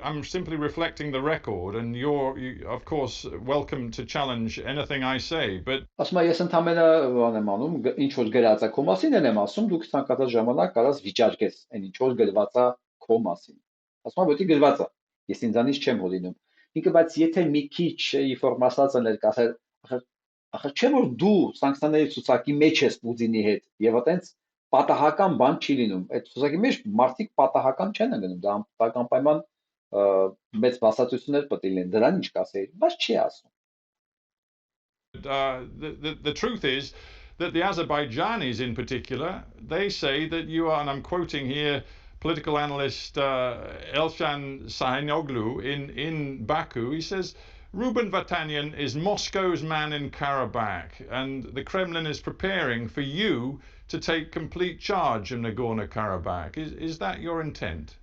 reflecting the record, and you're of course welcome to challenge anything I say, but ասում եմ, ես ընդամենը բան եմ անում, ինչ որ գրած է քո մասին եմ ասում, դուք ցանկացած ժամանակ կարաս վիճարկես այն ինչ որ գրված է քո մասին։ Ասում եմ, որ դի գրված է, ես ինձանից չեմ հորինում։ Ինքը բայց եթե մի քիչ ինֆորմացիա ներկայացել, ախր չէ որ դու սանկցիաների ցուցակի մեջ ես Պուտինի հետ, եւ այտենց պատահական բան չի լինում։ Այդ ցուցակի մեջ մարդիկ պատահական չեն ընկնում, դա անպայման պայման մեծ բացատրություններ պետք է լինեն, դրան ինչ կասեի, բայց չի ասում։ The truth is that the Azerbaijanis in particular, they say that you are, and I'm quoting here political analyst Elshan Sahinoglu in Baku, he says, Rúben Vardanian is Moscow's man in Karabakh, and the Kremlin is preparing for you to take complete charge of Nagorno-Karabakh. Is that your intent?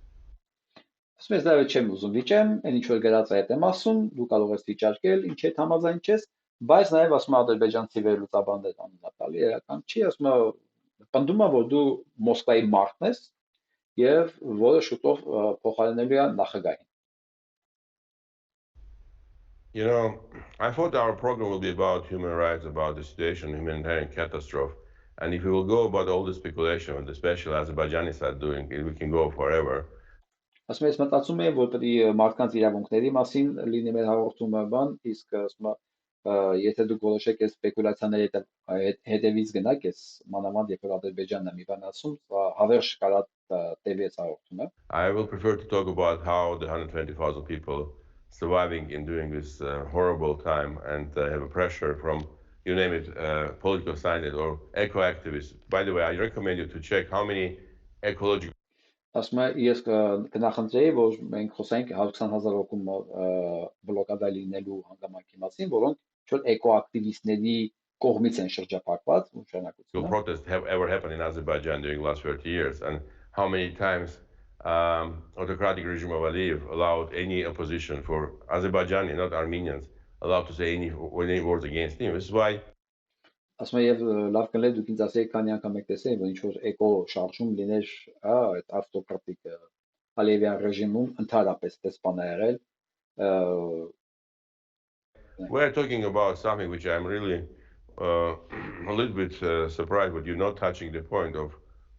Ասում ես դա չեմ ուզում վիճեմ, այն ինչ որ գրած է այդ եմ ասում, դու կարող ես վիճարկել, ինչ հետ համաձայն չես, բայց նաև ասում ադրբեջանցի վերլուծաբաններ անունատալի իրական չի, ասում է պնդում է որ դու Մոսկվայի մարդն ես եւ որը շուտով փոխարինելու է նախագահին։ You know, I thought our program will be about human rights, about the situation, humanitarian catastrophe. And if we will go about all the speculation, and especially Azerbaijanis are doing, we can go forever. Ասում ես մտածում եմ, որ պետք է մարդկանց իրավունքների մասին լինի մեր հաղորդումը բան, իսկ ասում եմ, եթե դուք որոշեք այս սպեկուլյացիաների հետևից գնաք, այս մանավանդ երբ որ Ադրբեջանն է մի բան ասում, հավերժ կարա տևի այս հաղորդումը։ I will prefer to talk about how the 120,000 people surviving in doing this horrible time and have a pressure from, you name it, political scientists or eco-activists. By the way, I recommend you to check how many ecological... Ասում եմ, ես կնախընտրեի, որ մենք խոսենք 120,000 հոգում բլոկադա լինելու հանգամանքի մասին, որոնք շուտ էկոակտիվիստների կողմից են շրջափակված նշանակությունը։ Protests have ever happened in Azerbaijan during the last 30 years, and how many times autocratic regime of Aliyev allowed any opposition for Azerbaijani, not Armenians, allowed to say any words against him. This is why ասում եմ, եւ լավ կլինի դուք ինձ ասեիք քանի անգամ եք տեսել, որ ինչ որ էկո շարժում լիներ, այդ ավտոկրատիկ Ալիևյան ռեժիմում ընդհանրապես դեսպան է եղել We're talking about something which I'm really a little bit surprised, but you're not touching the point of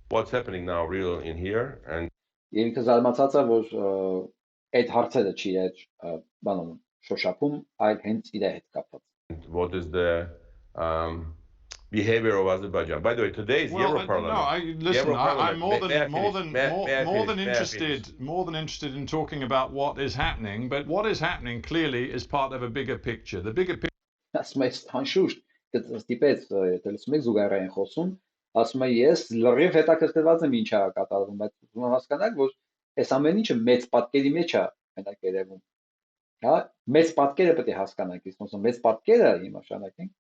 what's happening now real in here. And Եվ ինքը զարմացած է, որ այդ հարցերը չի իր բանում շոշափում, այլ հենց իր հետ կապված։ What is the behavior of Azerbaijan? By the way, today is Europarliament. No, I'm more than interested in talking about what is happening, but what is happening clearly is part of a bigger picture. The bigger picture. Ասում է հանշուշտ, դիպեց տելեսում եք զուգահեռային խոսում, ասում է ես լրիվ հետաքրքրված եմ ինչ է կատարվում, բայց ուզում եմ հասկանալ, որ այս ամեն ինչը մեծ պատկերի մեջ է մենակ երևում։ Հա, մեծ պատկերը պետք է հասկանանք, իսկ ոնց մեծ պատկերը հիմա շարունակենք։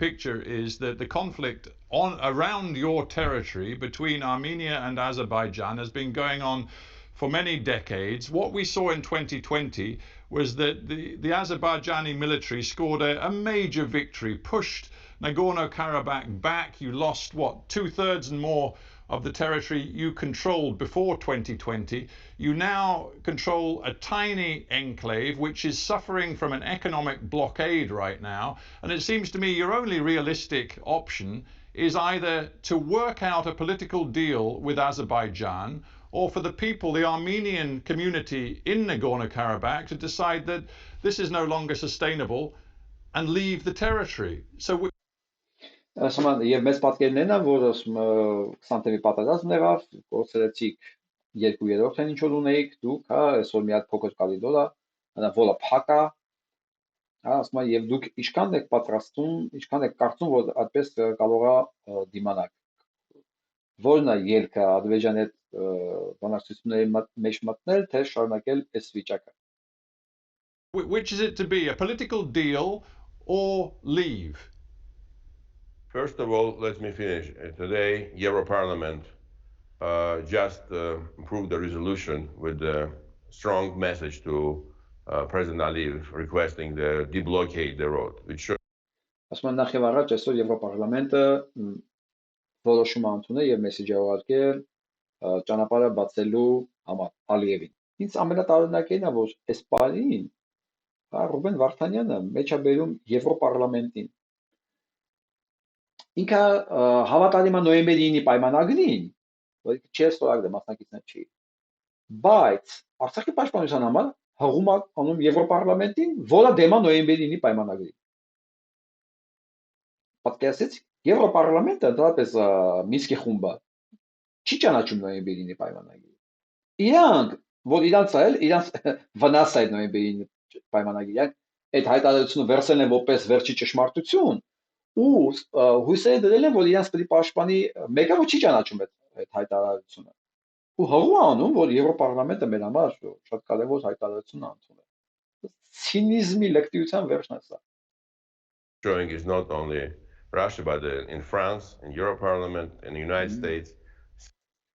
Picture is that the conflict around your territory between Armenia and Azerbaijan has been going on for many decades. What we saw in 2020 was that the Azerbaijani military scored a major victory, pushed Nagorno-Karabakh back. You lost, 2/3 and more of the territory you controlled before 2020. You now control a tiny enclave which is suffering from an economic blockade right now. And it seems to me your only realistic option is either to work out a political deal with Azerbaijan, or for the people, the Armenian community in Nagorno-Karabakh, to decide that this is no longer sustainable and leave the territory. So Ասում եմ, մեծ պատկերն են, որ ասում 20 թվականի պատերազմ եղավ, կորցրեցիք 2/3-ն ինչ որ ունեիք, դուք, հա, այսօր մի հատ փոքր կորիդոր է, հա, որը փակ է, հա, ասում եմ, եւ դուք ինչքան եք պատրաստում, ինչքան եք կարծում, որ այդպես կարող է դիմանալ։ Որն է ելքը Ադրբեջանի հետ բանակցությունների մեջ մտնել, թե շարունակել այս վիճակը։ Which is it to be, a political deal or leave? First of all, let me finish. Today, Europarliament just approved a resolution with a strong message to President Aliyev requesting the deblockade the road. Ասում եմ, նախ եւ առաջ այսօր Եվրոպարլամենտը որոշում ընդունել եւ մեսեջ ուղարկել ճանապարհը բացելու համար Ալիևին։ Ինձ ամենատարօրինակն է, որ այս պարին Ռուբեն Վարդանյանը մեջ է բերում Եվրոպարլամենտին։ Ինքը հավատարիմ է նոյեմբերի 9-ի պայմանագրին, որ չի ստորագրել մասնակիցներ չի։ Բայց Արցախի պաշտպանության համար հղում է անում Եվրոպարլամենտին, որը դեմ է նոյեմբերի 9-ի պայմանագրին։ Պատկերացրեք, Եվրոպարլամենտը դրապես Մինսկի խումբը չի ճանաչում նոյեմբերի 9-ի պայմանագրին։ Իրանք, որ իրանց այլ, իրանց վնաս այդ նոյեմբերի 9-ի պայմանագրի, այդ հայտարարությունը վերցրել են որպես վերջի ճշմարտություն, ու հույսերը դրել են, որ իրանց պետք է պաշտպանի մեկը, որ չի ճանաչում այդ հայտարարությունը։ Ու հղում անում, որ Եվրոպարլամենտը մեր համար շատ կարևոր հայտարարություն ընդունել։ Ցինիզմի լեկտիության վերջն է սա։ Showing is not only Russia, but in France, in Europarliament, in the United States.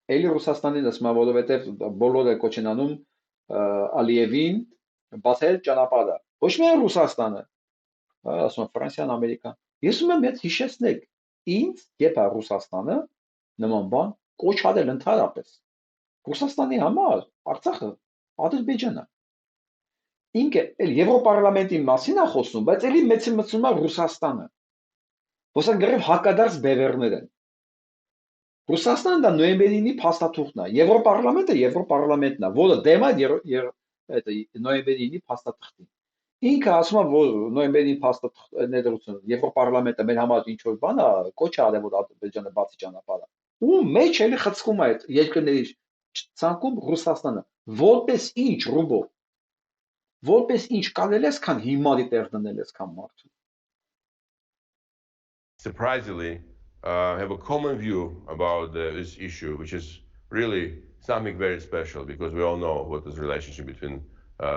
Էլի Ռուսաստանին ասում, որովհետև բոլորը կոչ են անում Ալիևին բացել ճանապարհը։ Ոչ միայն Ռուսաստանը, ասում Ֆրանսիան, Ամերիկան։ Ես ուզում եմ մեծ հիշեցնեք, ինձ երբ Ռուսաստանը նման բան կոչ արել ընդհանրապես։ Ռուսաստանի համար Արցախը Ադրբեջանն է։ Ինքը էլ Եվրոպարլամենտի մասին է խոսում, բայց էլի մեծի մտցում է Ռուսաստանը։ Ոսը գրև հակադարձ բևեռներ են։ Ռուսաստանը դա նոյեմբերի 9-ի փաստաթուղթն է։ Եվրոպարլամենտը Եվրոպարլամենտն է, որը դեմ է նոյեմբերի 9-ի փաստաթղթին։ Ինքը ասում է, որ նոյեմբերի 9-ի փաստաթղթը Եվրոպարլամենտը մեր համար ինչ որ բան է, կոչ է արել, որ Ադրբեջանը բացի ճանապարհը։ Ու մեջ էլի խցկում է այդ երկրների ցանկում Ռուսաստանը, որպես ինչ ռուբո, որպես ինչ կանել ես, քան հիմարի տեղ դնել ես, քան մարդու։ Surprisingly, have a common view about this issue, which is really something very special because we all know what is the relationship between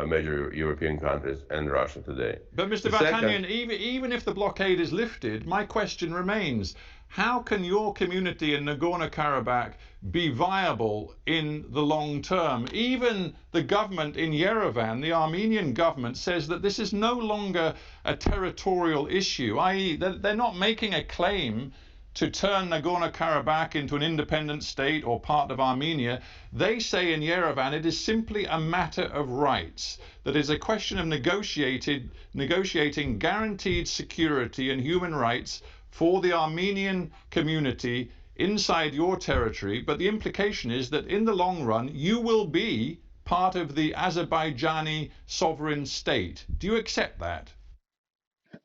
major European countries and Russia today. But Mr. Vardanian, even if the blockade is lifted, my question remains, how can your community in Nagorno-Karabakh be viable in the long term? Even the government in Yerevan, the Armenian government, says that this is no longer a territorial issue, i.e. they're not making a claim to turn Nagorno-Karabakh into an independent state or part of Armenia, they say in Yerevan it is simply a matter of rights, that is a question of negotiating guaranteed security and human rights for the Armenian community inside your territory, but the implication is that in the long run you will be part of the Azerbaijani sovereign state. Do you accept that?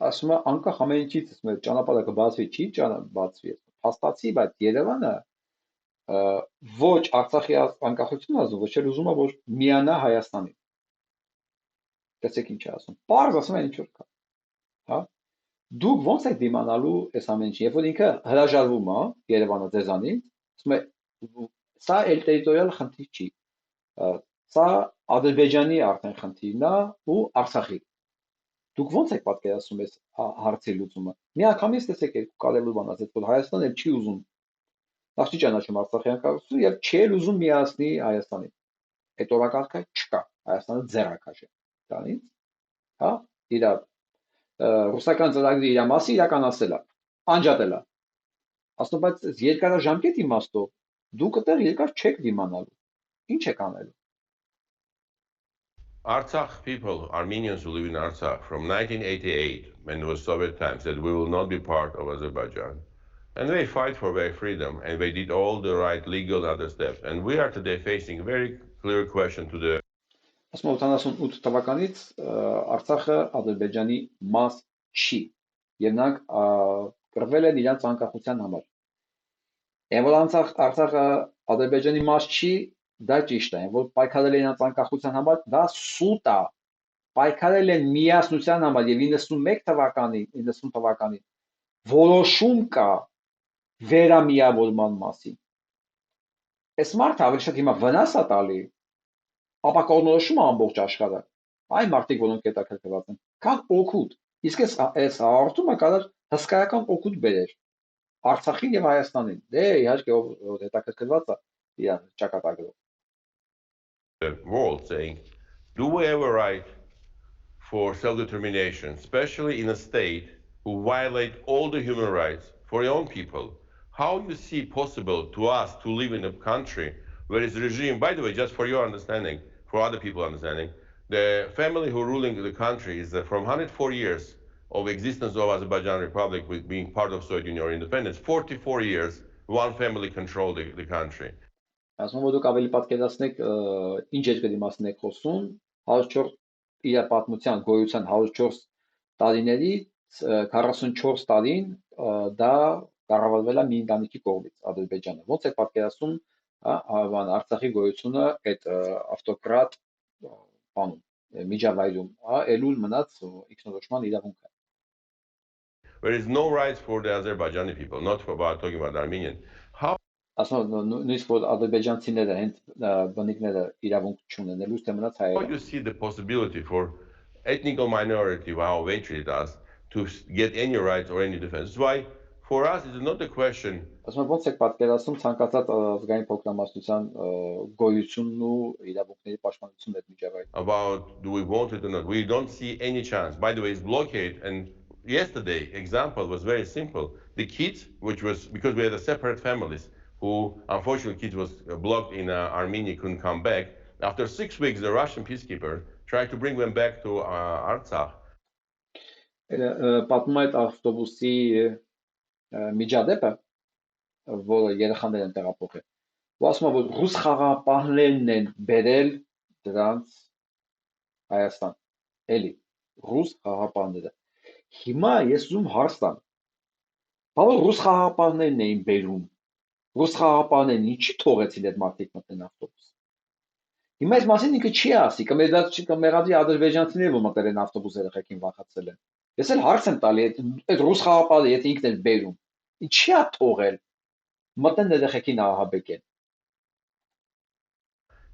Ասում եմ անկախ ամեն ինչից ասում ճանապարհը կբացվի, չի բացվի, փաստացի, բայց Երևանը ոչ Արցախի անկախությունն ասում, ոչ էլ ուզում է որ միանա Հայաստանին։ Տեսեք ինչ է ասում։ Պարզ ասում են ինչ որ կա։ Հա։ Դուք ո՞նց եք դիմանալու այս ամեն ինչին, երբ որ ինքը հրաժարվում է Երևանը ձեզանից, ասում է սա էլ տերիտորիալ խնդիր չի։ Սա Ադրբեջանի արդեն խնդիրն է ու Արցախի։ Դուք ո՞նց եք պատկերացնում այս հարցի լուծումը։ Միանգամից տեսեք երկու կարևոր բան ասեց, որ Հայաստանը չի ուզում նախ չի ճանաչում Արցախի անկախությունը եւ չի ուզում միացնի Հայաստանին։ Այդ օրակարգը չկա։ Հայաստանը ձեռակաշ է դրանից, հա, իր ռուսական ծրագրի իր մասը իրականացել է, անջատել է։ Ասում բայց երկարաժամկետ իմաստով դուք այդտեղ երկար չեք դիմանալու։ Ինչ եք անելու։ Artsakh people, Armenians who live in Artsakh from 1988, when it was Soviet times, said we will not be part of Azerbaijan. And they fight for their freedom, and they did all the right legal other steps. And we are today facing a very clear question to the... Ասում 88 թվականից Արցախը Ադրբեջանի մաս չի, եւ նրանք կռվել են իրենց անկախության համար։ Եվ որ Արցախը Ադրբեջանի մաս չի, դա ճիշտ է, որ պայքարել են իրենց անկախության համար, դա սուտ է։ Պայքարել են միասնության համար եւ 91 թվականին, 90 թվականին որոշում կա վերամիավորման մասին։ Այս մարդը ավելի շատ հիմա վնաս է տալի, ապակողնորոշում է ամբողջ աշխարհը։ Այն մարդիկ, որոնք հետաքրքրված են, կան օգուտ։ Իսկ այս հաղորդումը կարող հսկայական օգուտ բերեր Արցախին եւ Հայաստանին։ Դե իհարկե ով հետաքրքրված է իր ճակատագրով։ The world saying, do we have a right for self-determination, especially in a state who violate all the human rights for your own people? How you see possible to us to live in a country where its regime, by the way, just for your understanding, for other people understanding, the family who ruling the country is from 104 years of existence of Azerbaijan Republic with being part of Soviet Union or independence, 44 years, one family controlled the country. Ասում եմ, որ դուք ավելի պատկերացնեք ինչ երկրի մասն եք խոսում, 104 իր պատմության գոյության 104 տարիներից 44 տարին դա կառավարվել է մի ընտանիքի կողմից Ադրբեջանը։ Ոնց է պատկերացնում Արցախի գոյությունը այդ ավտոկրատ բանում միջավայրում, ելույթ մնաց ինքնորոշման իրավունքը։ There is no rights for the Azerbaijani people, not about talking about Armenian. How Ասում նույնիսկ որ ադրբեջանցիները հենց բնիկները իրավունք չունենելուց թե մնաց հայերը։ you see the possibility for ethnical minority, how they treat us, to get any rights or any defense? That's why for us it's not a question. Ասում եմ ոնց եք պատկերացնում ցանկացած ազգային փոքրամասնության գոյությունն ու իրավունքների պաշտպանությունն այդ միջավայրում։ About do we want it or not? We don't see any chance. By the way, it's blockade. And yesterday, example was very simple. The kids, which was because we had a separate families, who unfortunately kids was blocked in Armenia, couldn't come back. After 6 weeks, the Russian peacekeeper tried to bring them back to Artsakh. Պատմում այդ ավտոբուսի միջադեպը, որը երեխաներ են տեղափոխել։ Ու ասում է, որ ռուս խաղաղապահներն են բերել դրանց Հայաստան։ Էլի, ռուս խաղաղապահները։ Հիմա ես ուզում հարց տամ։ Բավական ռուս խաղաղապահներն էին բերում։ Ռուս խաղաղապահներն ինչի թողեցին այդ մարդիկ մտնեն ավտոբուս։ Հիմա այս մասին ինքը չի ասի, կմեղադրի ադրբեջանցիները, որ մտել են ավտոբուս երեխեքին վախացել են։ Ես էլ հարց եմ տալի, այդ ռուս խաղաղապահը եթե ինքն էր բերում, ինչի է թողել մտնեն երեխեքին ահաբեկեն։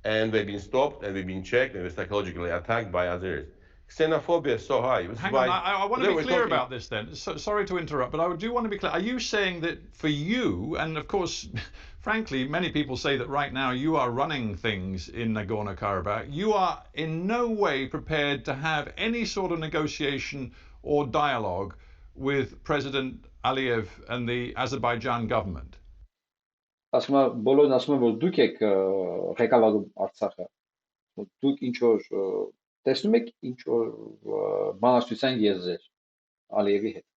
And they've been stopped and they've been checked and they're psychologically attacked by others. Xenophobia is so high. Hang on, I want to be clear about this then. Sorry to interrupt, but I do want to be clear. Are you saying that for you, and of course, frankly, many people say that right now you are running things in Nagorno-Karabakh, you are in no way prepared to have any sort of negotiation or dialogue with President Aliyev and the Azerbaijan government? Ասում եմ բոլորն ասում են որ դուք եք ղեկավարում Արցախը դուք ինչ որ տեսնում եք ինչ որ բանակցության եզրեր Ալիևի հետ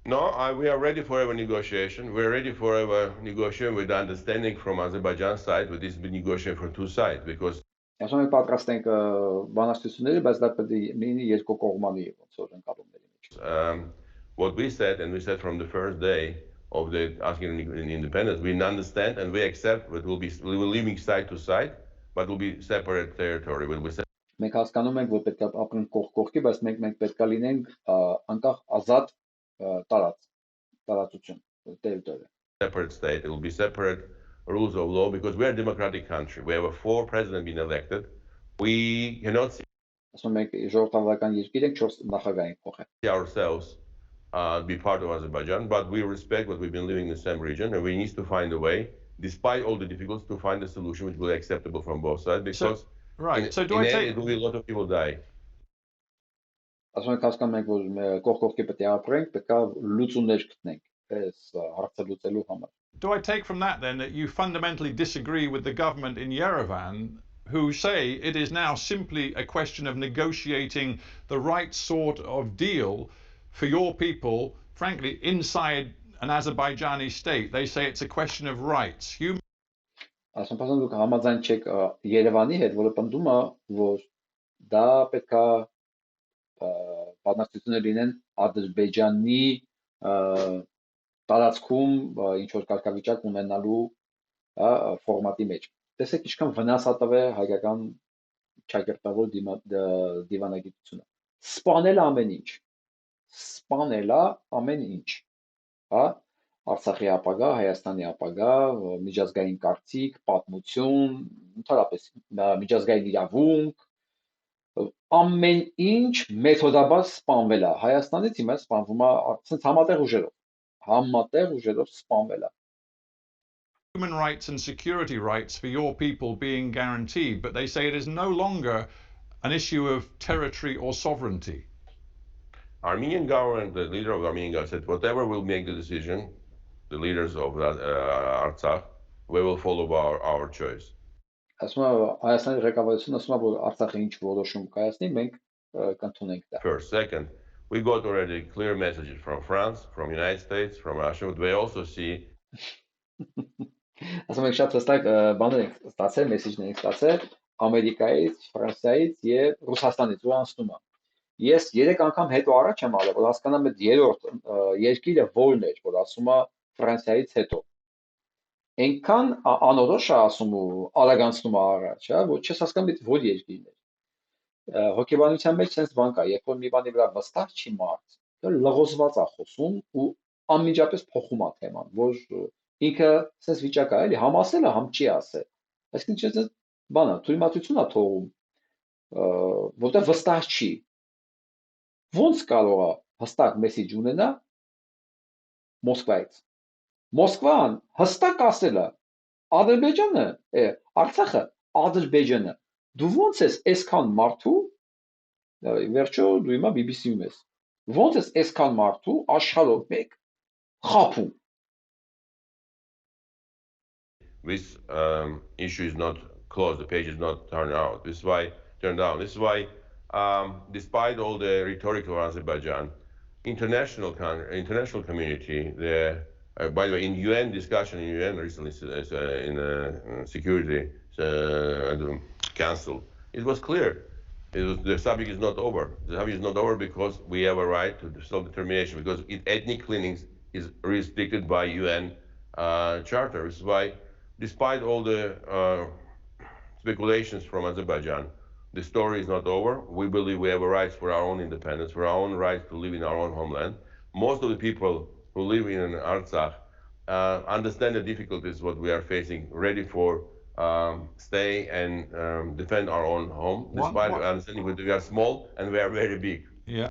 No, we are ready for a negotiation. We're ready for a negotiation with understanding from Azerbaijan side, with this negotiation from two sides, because ասում եմ պատրաստ ենք բանակցությունների, բայց դա պետք է լինի երկու կողմանի ոնց որ ընկալումների մեջ what we said, and we said from the first day of the asking independence, we understand and we accept that we will living side to side, but will be separate territory. Մենք հասկանում ենք, որ պետք է ապրենք կողք կողքի, բայց մենք պետք է լինենք անկախ ազատ տարածություն, territory. Separate state, it will be separate rules of law because we are a democratic country. We have 4 presidents being elected. We cannot see Ասում ենք ժողովրդավարական երկիր ենք 4 նախագահ ենք փոխել. Ourselves be part of Azerbaijan, but we respect what we've been living in the same region, and we need to find a way, despite all the difficulties, to find a solution which will be acceptable from both sides. Because so do I take? It will be a lot of people die. Ասում ենք հասկանում ենք, որ կողք կողքի պետք է ապրենք, պետք է լուծումներ գտնենք այս հարցը լուծելու համար. Do I take from that then that you fundamentally disagree with the government in Yerevan, who say it is now simply a question of negotiating the right sort of deal for your people, frankly, inside an Azerbaijani state? They say it's a question of rights. Ասում եմ, դուք համաձայն չեք Երևանի հետ, որը պնդում է, որ դա պետք է բանակցություններ լինեն Ադրբեջանի տարածքում ինչ որ կարգավիճակ ունենալու ֆորմատի մեջ. Տեսեք ինչքան վնասատվ է հայկական ճակերտավոր դիվանագիտությունը. Սպանել ամեն ինչ, հա, Արցախի ապագա, Հայաստանի ապագա, միջազգային կարծիք, պատմություն, ընդհանրապես միջազգային իրավունք, ամեն ինչ մեթոդաբար սպանվել է Հայաստանից հիմա սպանվում է ցենց համատեղ ուժերով սպանվել է. Human rights and security rights for your people being guaranteed, but they say it is no longer an issue of territory or sovereignty. Armenian government, the leader of the Armenian government said, whatever will make the decision, the leaders of Artsakh, we will follow our choice. Ասում եմ, Հայաստանի ղեկավարությունը ասում է, որ Արցախը ինչ որոշում կայացնի, մենք կընդունենք դա. First, second, we got already clear messages from France, from United States, from Russia, but we also see Ասում եմ, շատ հստակ բաներ ենք ստացել, մեսեջներ ենք ստացել Ամերիկայից, Ֆրանսիայից եւ Ռուսաստանից, ու անցնում է. Ես 3 անգամ հետո առաջ եմ արել, որ հասկանամ այդ երրորդ երկիրը որն էր, որ ասում է Ֆրանսիայից հետո. Այնքան անորոշ է ասում ու արագանցնում է առաջ, հա, որ չես հասկանում այդ որ երկիրն է։ Հոգեբանության մեջ sense բան կա, երբ որ մի բանի վրա վստահ չի մարդ, դա լղոզված է խոսում ու անմիջապես փոխում է թեման, որ ինքը sense վիճակ է, էլի, համ ասել է, համ չի ասել։ Այսինքն չէ՞ բանը, թույլտվություն է թողում, որտեղ վստահ չի։ Ոնց կարող է հստակ մեսեջ ունենա Մոսկվայից։ Մոսկվան հստակ ասել է Ադրբեջանը, Արցախը Ադրբեջանը։ Դու ոնց ես այսքան մարդու, վերջո դու հիմա BBC-ում ես։ Ոնց ես այսքան մարդու աշխարհով մեկ խափում։ This issue is not closed, the page is not turned out. This is why despite all the rhetoric of Azerbaijan, international community, by the way, in UN discussion in UN recently, in Security Council, it was clear. The subject is not over. The subject is not over because we have a right to self-determination, because ethnic cleansing is restricted by UN charter. This is why, despite all the speculations from Azerbaijan, the story is not over. We believe we have a right for our own independence, for our own right to live in our own homeland. Most of the people who live in Artsakh understand the difficulties what we are facing, ready for stay and defend our own home, despite understanding that we are small and we are very big. Yeah.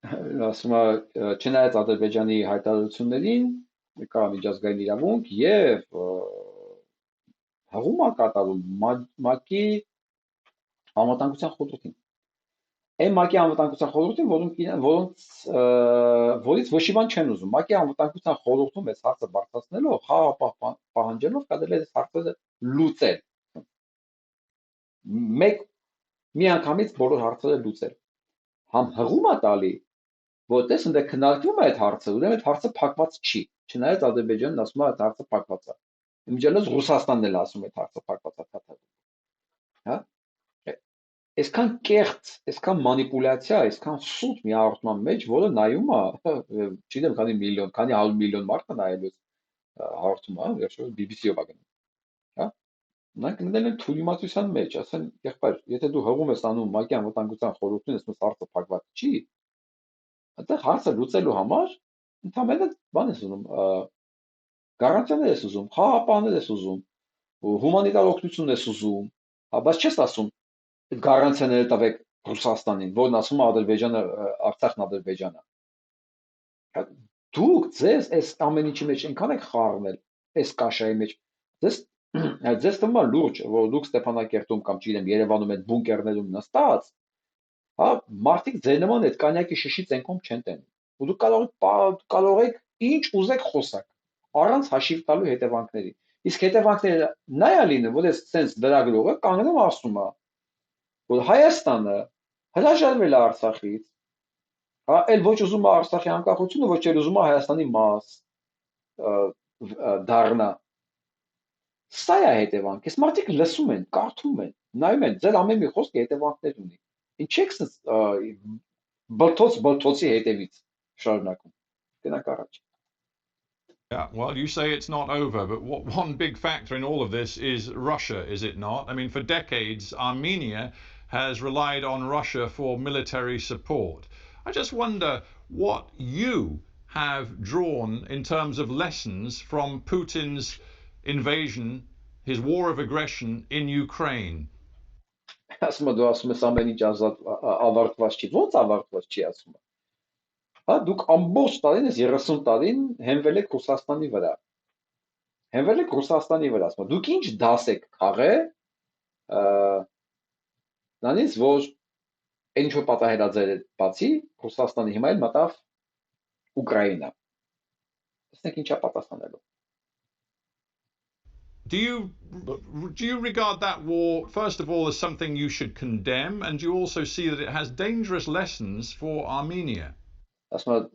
Ասում է, չնայած Ադրբեջանի հայտարարություններին, կա միջազգային իրավունք եւ հղում է կատարում ՄԱԿ-ի համատանկության խորհրդին։ Այն ՄԱԿ-ի անվտանգության խորհրդին, որից ոչ մի բան չեն ուզում։ ՄԱԿ-ի անվտանգության խորհրդում այս հարցը բարձրացնելով, խաղաղ պահանջելով, կարելի է այս հարցերը լուծել։ Միանգամից բոլոր հարցերը լուծել։ Համ հղում է տալի, որտես ընդ քննարկվում է այդ հարցը, ուրեմն այդ հարցը փակված չի։ Չնայած Ադրբեջանն ասում է այդ հարցը փակված է։ Իմիջիայլոց Ռուսաստանն էլ ասում է այդ հարցը փակված է, հա։ Այսքան կեղծ, այսքան մանիպուլյացիա, այսքան սուտ մի հաղորդման մեջ, որը նայում է, չգիտեմ, քանի 100 միլիոն մարդ է նայելուց հաղորդումը, հա, վերջերս BBC-ով է գնում, հա։ Նրանք գնել են թույլտվության մեջ, ասեն, եղբայր, եթե դու հղում ես անում ՄԱԿ-ի անվտանգության խորհրդին, ասում ես հարցը փակված չի, այդտեղ հարցը լուծելու համար ընդհանրապես բան ես ուզում, գարանտիաներ ես ուզում, խաղապահներ ես ուզում, հումանիտար օգնություն ես ուզում, բայց չես ասում այդ գարանտիաները տվեք Ռուսաստանին, որն ասում է Ադրբեջանը, Արցախն Ադրբեջանը։ Դուք ձեզ այս ամեն ինչի մեջ այնքան եք խառնել, այս կաշայի մեջ, ձեզ թվում է լուրջ, որ դուք Ստեփանակերտում կամ չգիտեմ Երևանում այդ բունկերներում նստած, հա, մարդիկ ձեր նման այդ կանյակի շշից այնքան չեն տենում։ Ու դուք կարող եք ինչ ուզեք խոսակ, առանց հաշիվ տալու հետևանքների։ Իսկ հետևանքները նա է լինում, որ այս sense լրագրողը կանգնում ասում է, որ Հայաստանը հրաժարվել է Արցախից, հա, էլ ոչ ուզում է Արցախի անկախությունը, ոչ էլ ուզում է Հայաստանի մաս դառնա։ Սա է հետևանք։ Այս մարդիկ լսում են, կարդում են, նայում են, ձեր ամեն մի խոսքը հետևանքներ ունի։ Ինչ եք բլթոցի հետևից շարունակում։ Գնանք առաջ։ Yeah, well, you say it's not over, but one big factor in all of this is Russia, is it not? I mean, for decades, Armenia has relied on Russia for military support. I just wonder what you have drawn in terms of lessons from Putin's invasion, his war of aggression in Ukraine. Ասում դու ասում ես ամեն ինչ ավարտված չի, ո՞նց ավարտված չի ասում։ Հա, դուք ամբողջ տարին, այս 30 տարին հենվել եք Ռուսաստանի վրա։ Հենվել եք Ռուսաստանի վրա, ասում դուք ինչ դաս եք քաղել, նրանից որ ինչ որ պատահելա ձեր բացի Ռուսաստանի հիմա էլ մտավ Ուկրաինա։ Տեսնենք ինչա պատասխանելու։ Do you regard that war, first of all, as something you should condemn, and do you also see that it has dangerous lessons for Armenia? Ասում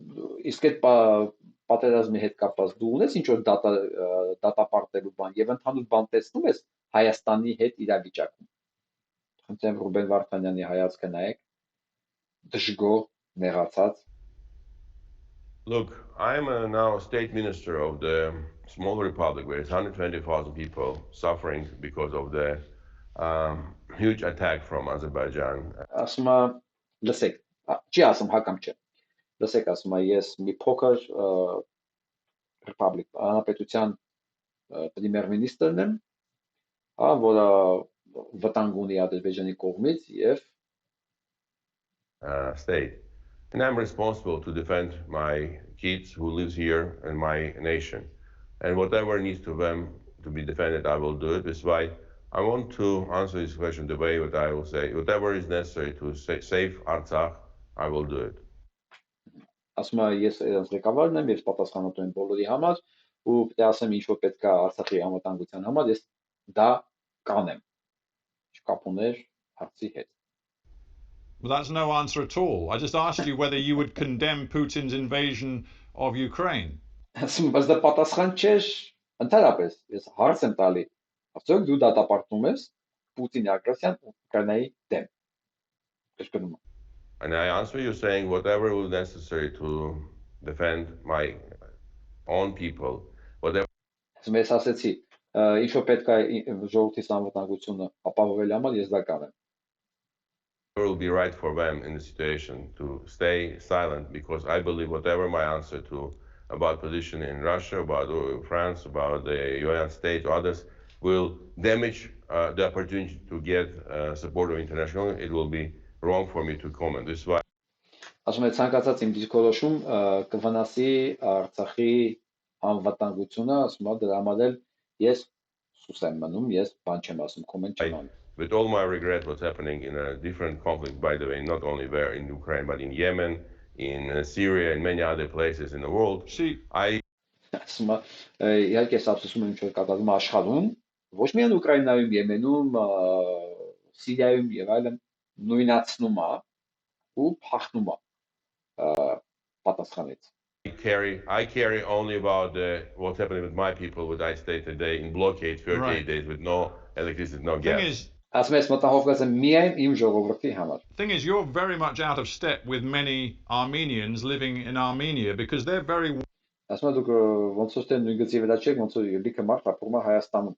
իսկ այդ պատերազմի հետ կապված դու ունես ինչ որ դատապարտելու բան եւ ընդհանուր բան տեսնում ես Հայաստանի հետ իրավիճակում։ Խնդրեմ Ռուբեն Վարդանյանի հայացքը նայեք։ Դժգոհ, նեղացած։ Look, I'm now a state minister of the small republic where there's 120,000 people suffering because of the huge attack from Azerbaijan. Ասում լսեք, չի ասում հակամ չէ։ Լսեք, ասում ես մի փոքր republic անապետության պրեմիեր մինիստրն եմ, հա, որը վտանգ ունի Ադրբեջանի կողմից եւ state. And I'm responsible to defend my kids who live here and my nation. And whatever needs to them to be defended, I will do it. That's why I want to answer this question the way that I will say, whatever is necessary to save Artsakh, I will do it. Ասում ես իրենց ղեկավարն եմ, ես պատասխանատու եմ բոլորի համար ու պետք է ասեմ ինչ որ պետք է Արցախի անվտանգության համար, ես դա կանեմ։ Չկապ ուներ հարցի հետ։ Well, that's no answer at all. I just asked you whether you would condemn Putin's invasion of Ukraine. Ասում բայց դա պատասխան չէ, ընդհանրապես ես հարց եմ տալի։ Արդյոք դու դատապարտում ես Պուտինի ագրեսիան Ուկրաինայի դեմ։ Կրկնում եմ։ And I answer you saying whatever is necessary to defend my own people, whatever. Ասում ես ասեցի, ինչ որ պետք է ժողովրդի անվտանգությունը ապահովել համար ես դա կանեմ։ It will be right for them in the situation to stay silent because I believe whatever my answer to about position in Russia, about France, about the United States or others will damage the opportunity to get support of international. It will be wrong for me to comment. This is why. Ասում եմ ցանկացած իմ դիսկուրսում կվնասի Արցախի անվտանգությունը, ասում եմ դրա համար էլ ես սուս եմ մնում, ես բան չեմ ասում, կոմենտ չեմ անում։ with all my regret what's happening in a different conflict, by the way, not only there in Ukraine, but in Yemen, in Syria, and many other places in the world. Ասում է իհարկե սապսում ինչ որ կատարվում աշխարհում, ոչ միայն Ուկրաինայում, Եմենում, Սիրիայում եւ այլն նույնացնում է ու փախնում է պատասխանից. I carry only about what's happening with my people, what I stay today in blockade 38 days with no electricity, no gas. Ասում ես մտահոգված եմ միայն իմ ժողովրդի համար. Thing is, you're very much out of step with many Armenians living in Armenia because they're very. Ասում եմ դուք ոնց որ նույն գծի վրա չեք, ոնց որ լիքը մարդ ապրում է Հայաստանում.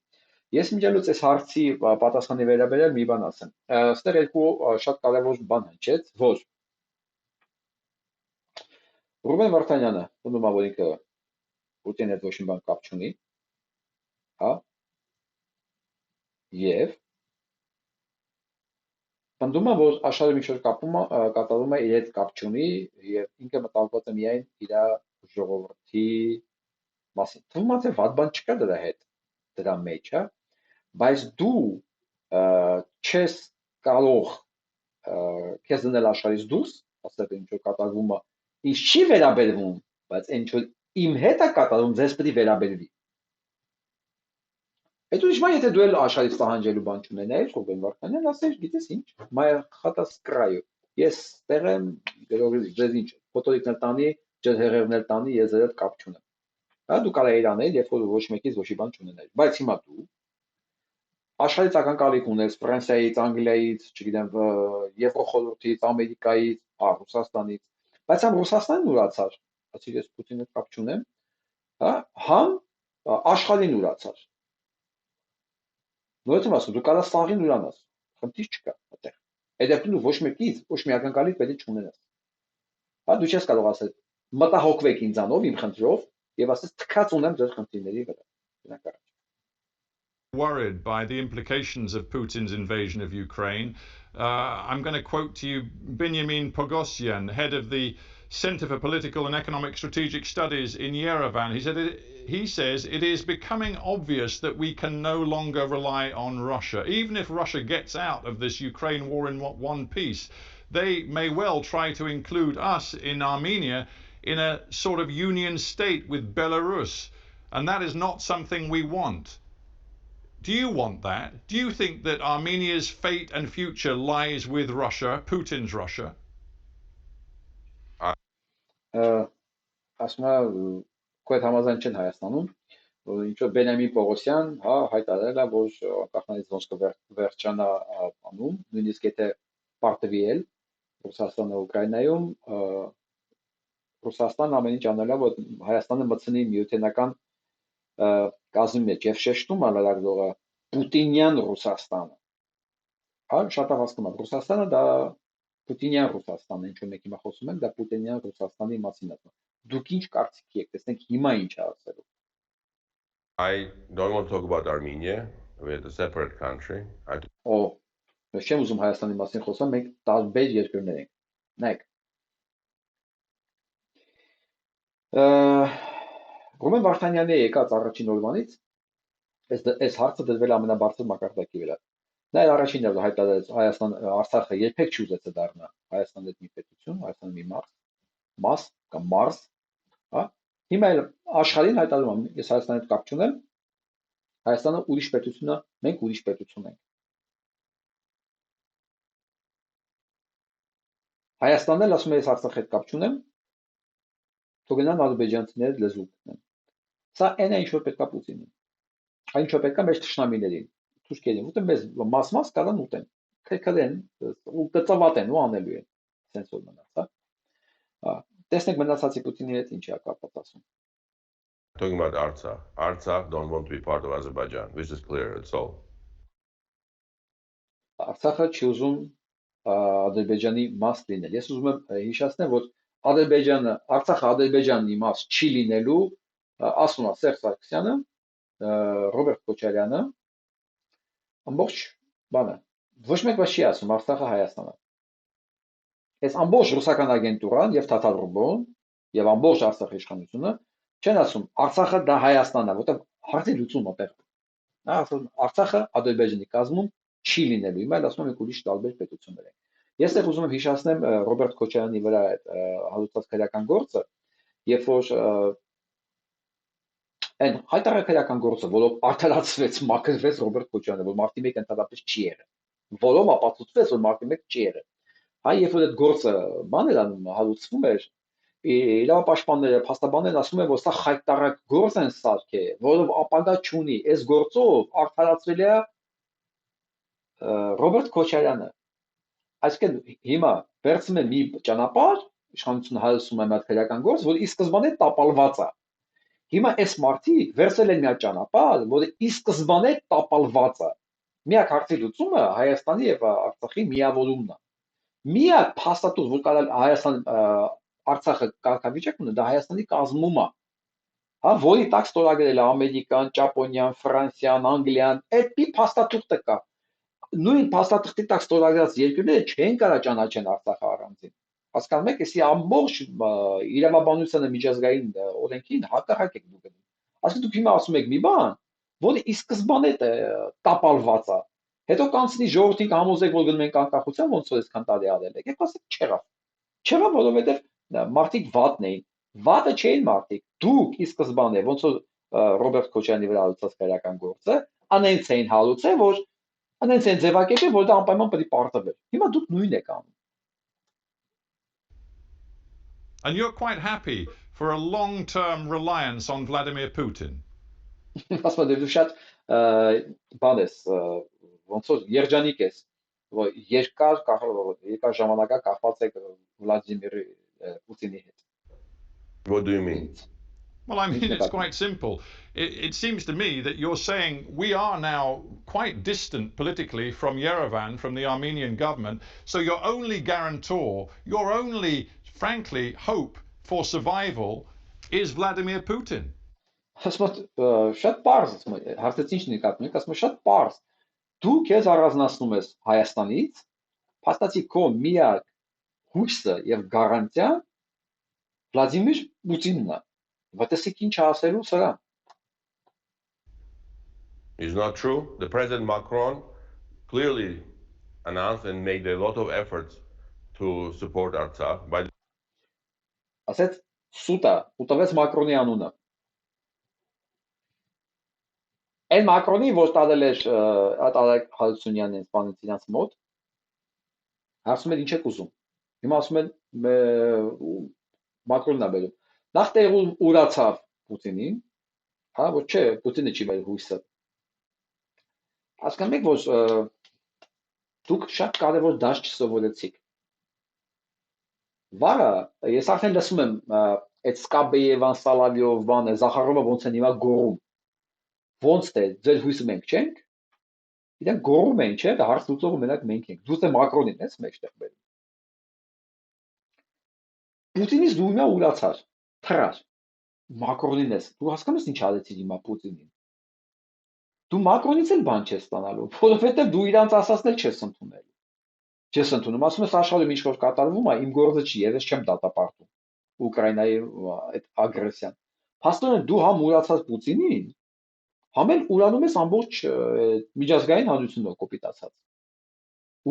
Ես միջելուց այս հարցի պատասխանի վերաբերյալ մի բան ասեմ. Այստեղ երկու շատ կարևոր բան հնչեց, որ Ռուբեն Վարդանյանը ում որ ինքը Պուտինի հետ ոչ մի բան կապ չունի, հա, եւ Պնդում է, որ աշխարհի մի շուրջ կատարվում է իր հետ կապ չունի եւ ինքը մտահոգված է միայն իր ժողովրդի մասին։ Թվում է, թե վատ բան չկա դրա հետ, դրա մեջ, հա, բայց դու չես կարող քեզ դնել աշխարհից դուրս, ասել ինչ որ կատարվում է, ինչ չի վերաբերվում, բայց ինչ որ իմ հետ է կատարվում, ձեզ պետք է վերաբերվի։ Այդ ուրիշ բան, եթե դու էլ աշխարհից տահանջելու բան չունենայիր, Ռուբեն Վարդանյան, ասես, գիտես ինչ, մայր խատաս կրայո։ Ես տեղ եմ, ձեզ ինչ, ֆոտոդիկներ տանի, ջրհեղեղներ տանի, ես ձեզ հետ կապ չունեմ։ Հա, դու կարող ես անել, երբ որ ոչ մեկից ոչ մի բան չունենայիր։ Բայց հիմա դու աշխարհից ակնկալիք ունես Ֆրանսիայից, Անգլիայից, չգիտեմ, Եվրոխորհրդից, Ամերիկայից, Ռուսաստանից, բայց համ Ռուսաստանն ուրացար, ասի ես Պուտինի հետ կապ չունեմ, հա, համ աշխարհին ուրացար։ Նույնիսկ ասում, դու կարաս սաղին ուրանաս, խնդիր չկա այդտեղ։ Այդ դեպքում դու ոչ մեկից, ոչ մի ակնկալիք պետք է չունենաս։ Հա, դու չես կարող ասել, մտահոգվեք ինձանով, իմ խնդրով, եւ ասես թքած ունեմ ձեր խնդիրների վրա։ Worried by the implications of Putin's invasion of Ukraine. I'm going to quote to you Benjamin Pogosyan, head of the Center for Political and Economic Strategic Studies in Yerevan. He says it is becoming obvious that we can no longer rely on Russia. Even if Russia gets out of this Ukraine war in one piece, they may well try to include us in Armenia in a sort of union state with Belarus. And that is not something we want. Do you want that? Do you think that Armenia's fate and future lies with Russia, Putin's Russia? Ասում եմ, քույտ համաձայն չեն Հայաստանում, ինչո Բենյամին Պողոսյան, հա, հայտարարել է, որ անկախնալից ոնց կվերջանա անում, նույնիսկ եթե պարտվի էլ Ռուսաստանը Ուկրաինայում, Ռուսաստան ամեն ինչ անել է, որ Հայաստանը մտցնի միութենական կազմի մեջ եւ շեշտում է լրագրողը Պուտինյան Ռուսաստանը։ Հա, շատ հասկանում եմ, Ռուսաստանը դա Պուտինյան Ռուսաստանն է, ինչ որ մեկ հիմա խոսում ենք, դա Պուտինյան Ռուսաստանի մասին է։ Դուք ինչ կարծիքի եք, տեսնենք հիմա ինչ է ասելու։ I don't want to talk about Armenia, we're a separate country. Օ, ես չեմ ուզում Հայաստանի մասին խոսալ, մենք տարբեր երկրներ ենք։ Նայեք։ Ռուբեն Վարդանյանի եկած առաջին օրվանից այս հարցը դրվել ամենաբարձր մակարդակի վրա։ Նա առաջին օրը հայտարարեց Հայաստան Արցախը երբեք չի ուզեցել դառնա Հայաստանի հետ մի պետություն, Հայաստանի մի մաս կամ մարզ, հա։ Հիմա էլ աշխարհին հայտարարում եմ, ես Հայաստանի հետ կապ չունեմ, Հայաստանը ուրիշ պետություն է, մենք ուրիշ պետություն ենք։ Հայաստանն էլ ասում է, ես Արցախի հետ կապ չունեմ, թող գնան ադրբեջանցիները լեզու գտնեն։ Սա այն է, ինչ որ պետք է Պուտինին։ Այն ինչ որ պետք է մեր թշնամիներին, թուրքերին, ուտեն մեզ մաս կարան ուտեն, քրքրեն, ու կծավատեն ու անելու են, սենց որ մնաց, հա։ Տեսնենք մնացածի Պուտինի հետ ինչ է կապված ասում։ Talking about Artsakh. Artsakh don't want to be part of Azerbaijan, which is clear, it's all. Արցախը չի ուզում Ադրբեջանի մաս լինել։ Ես ուզում եմ հիշեցնել, որ Ադրբեջանը, Արցախը Ադրբեջանի մաս չի լինելու, ասում է Սերժ Սարգսյանը, Ռոբերտ Քոչարյանը, ամբողջ բանը։ Ոչ մեկ չի ասում Արցախը Հայաստանը։ Այս ամբողջ ռուսական ագենտուրան եւ Թաթար Ռուբոն եւ ամբողջ Արցախի իշխանությունը չեն ասում Արցախը դա Հայաստանն է, որտեղ հարցի լուծումը տեղում։ Նա ասում Արցախը Ադրբեջանի կազմում չի լինելու։ Հիմա էլ ասում եմ մենք ուրիշ տարբեր պետություններ ենք։ Ես էլ ուզում եմ հիշեցնեմ Ռոբերտ Քոչարյանի վրա այդ հալուցած քրեական գործը, երբ որ այն հայտարարական քրեական գործը, որով արդարացվեց, մաքրվեց Ռոբերտ Քոչարյանը, որ մարտի 1 ընդհանրապես չի եղել, որով ապացուցվեց, որ մարտի 1 չի եղել։ Հայ երբ որ այդ գործը բան էր անում, հալուցվում էր, իրավապաշտպանները, փաստաբաններն ասում են, որ սա խայտարակ գործ են սարքել, որով ապագա չունի, այս գործով արդարացվել է Ռոբերտ Քոչարյանը։ Այսինքն հիմա վերցնում են մի ճանապարհ, իշխանությունը հայացում է մի հատ քրեական գործ, որ ի սկզբանե տապալված է։ Հիմա այս մարդիկ վերցել են մի հատ ճանապարհ, որը ի սկզբանե տապալված է։ Միակ հարցի լուծումը Հայաստանի եւ Արցախի միավորումն է։ Միակ փաստաթուղթ, որ կարա Հայաստան Արցախը կարգավիճակ ունի, դա Հայաստանի կազմում է։ Հա, որի տակ ստորագրել է Ամերիկան, Ճապոնիան, Ֆրանսիան, Անգլիան, այդ մի փաստաթուղթը կա։ Նույն փաստաթղթի տակ ստորագրած երկրները չեն կարա ճանաչեն Արցախը առանձին։ Հասկանում եք, էսի ամբողջ իրավաբանությունը միջազգային օրենքին հակառակ եք դուք գնում։ Այսինքն դուք հիմա ասում եք մի բան, որը ի սկզբանե տապալված է։ Հետո կանցնի ժողովրդին համոզեք, որ գնում ենք անկախության, ոնց որ այսքան տարի արել եք։ Եք ասեք չեղավ։ Չեղավ, որովհետև մարդիկ վատն էին։ Վատը չէին մարդիկ։ Դուք ի սկզբանե, ոնց որ Ռոբերտ Քոչարյանի վրա հալուցած քրեական գործը, անենց էին հալուցել, որ անենց են ձևակերպել, որ դա անպայման պետք է պարտվեր։ Հիմա դուք նույնն եք անում։ And you're quite happy for a long-term reliance on Vladimir Putin. Ասում եմ, դու շատ բան ես, ոնց որ երջանիկ ես, որ երկար ժամանակա կախված եք Վլադիմիր Պուտինի հետ։ What do you mean? Well, I mean, it's quite simple. It seems to me that you're saying we are now quite distant politically from Yerevan, from the Armenian government, so your only guarantor, your only, frankly, hope for survival is Vladimir Putin. Ասում եմ, շատ པարզ, հարցից ինչ նկատում եք, ասում եմ, շատ པարզ։ Դու քեզ առանձնացնում ես Հայաստանից, փաստացի քո միակ հույսը եւ գարանտիան Վլադիմիր Պուտինն է։ Վտեսիկ ինչ ասելու սրա։ It's not true. The President Macron clearly announced and made a lot of efforts to support Artsakh. Ասեց սուտա, ուտվեց Մակրոնի անունը։ Այն Մակրոնի, որ տալել էր Ատալակ Հարությունյանին սպանեց իրancs մոտ, հարցում էր ինչ եք ուզում։ Հիմա ասում են Մակրոնն է բերում։ Նախ տեղում ուրացավ Պուտինին, հա, որ չէ, Պուտինը չի մեր հույսը։ Հասկանում եք, որ դուք շատ կարևոր դաշտ չսովորեցիք։ Վարը, ես արդեն լսում եմ այդ Սկաբեևան, Սալավիով բանը, Զախարովը ոնց են հիմա գոռում։ Ոնց է, ձեր հույսը մենք չենք։ Իրենք գոռում են, չէ՞, հարց լուծողը մենակ մենք ենք։ Դու դե Մակրոնին ես մեջտեղ բերում։ Պուտինից դու հիմա ուրացար, թռար։ Մակրոնին ես։ Դու հասկանում ես ինչ արեցիր հիմա Պուտինին։ Դու Մակրոնից էլ բան չես ստանալու, որովհետև դու իրանց ասածն էլ չես ընդունել։ Չես ընդունում, ասում ես աշխարհում ինչ որ կատարվում է, իմ գործը չի, ես չեմ դատապարտում Ուկրաինայի այդ ագրեսիան։ Փաստորեն դու համ ուրացած Պուտինին, համ էլ ուրանում ես ամբողջ միջազգային հանրությունը կոպիտ ասած։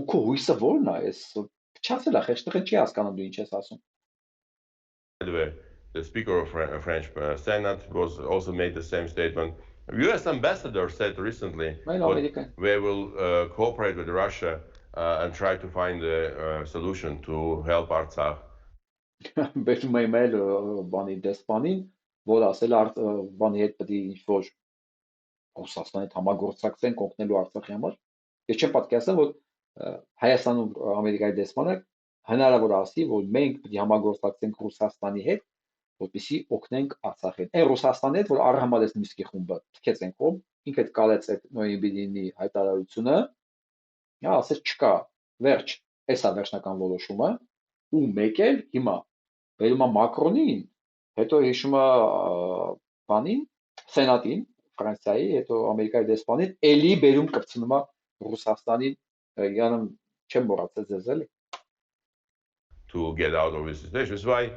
Ու քո հույսը ո՞րն է, ես փչացել է, խեղճտղեն չի հասկանում դու ինչ ես ասում։ The Speaker of French Senate was also made the same statement. U.S. ambassador said recently we will cooperate with Russia and try to find a solution to help Artsakh. Բերում եմ էլ բանի դեսպանին, որ ասել բանի հետ պետք է ինչ-որ Ռուսաստանի հետ համագործակցենք օգնելու Արցախի համար։ Ես չեմ պատկերացնում, որ Հայաստանում Ամերիկայի դեսպանը հնարավոր ասի, որ մենք պետք է համագործակցենք Ռուսաստանի հետ, որպեսզի օգնենք Արցախին։ Այն Ռուսաստանի հետ, որ առհամար էս Միսկի խումբը թքեց են կողմ, ինքը կալեց այդ նոյեմբերի հայտարարությունը, հա, ասեց չկա, վերջ, էսա վերջնական որոշումը, ու մեկ էլ հիմա բերում է Մակրոնին, հետո հիշում է բանին, սենատին, Ֆրանսիայի, հետո Ամերիկայի դեսպանին, էլի բերում կպցնում է Ռուսաստանին, յանը չեմ մոռացել ձեզ էլի։ To get out of this situation. That's why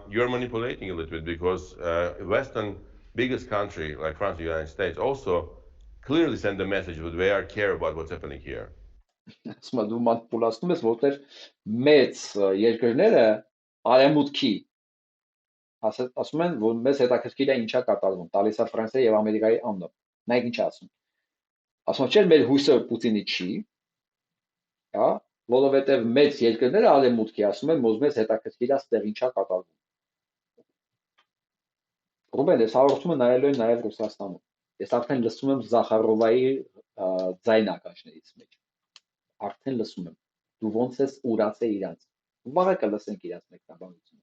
you're manipulating a little bit because Western biggest country like France, the United States also clearly send a message that they are care about what's happening here. Ասում եմ դու մանիպուլացնում ես, որտեղ մեծ երկրները արևմուտքի ասում են, որ մեզ հետաքրքիր է ինչա կատարվում, տալիս է Ֆրանսիայի եւ Ամերիկայի անունը։ Նայեք ինչ ասում։ Ասում չէ մեր հույսը Պուտինի չի, հա, որովհետեւ մեծ երկրները արևմուտքի ասում են, որ մեզ հետաքրքիր է ստեղ ինչա կատարվում։ Ռուբեն, ես հաղորդումը նայելու եմ նաեւ Ռուսաստանում։ Ես արդեն լսում եմ Զախարովայի ձայնականներից մեջ։ Արդեն լսում եմ։ Դու ոնց ես ուրացե իրանց։ Վաղը կլսենք իրանց մեկնաբանությունը։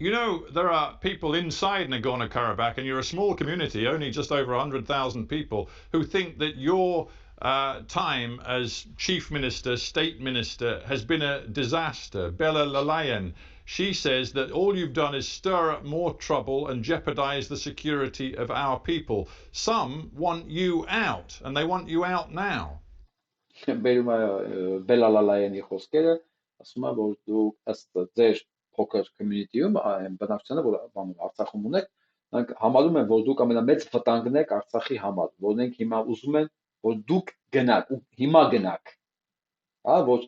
You know, there are people inside Nagorno-Karabakh, and you're a small community, only just over 100,000 people, who think that your time as chief minister, state minister, has been a disaster. Bella Lalayan, she says that all you've done is stir up more trouble and jeopardize the security of our people. Some want you out, and they want you out now. Բերում է Բելա Լալայանի խոսքերը, ասում է, որ դուք ըստ ձեր փոքր community-ում այն բնակչությանը, որ բանում Արցախում ունեք, նրանք համարում են, որ դուք ամենամեծ վտանգն եք Արցախի համար, որոնք հիմա ուզում են, որ դուք գնաք, ու հիմա գնաք, հա, որ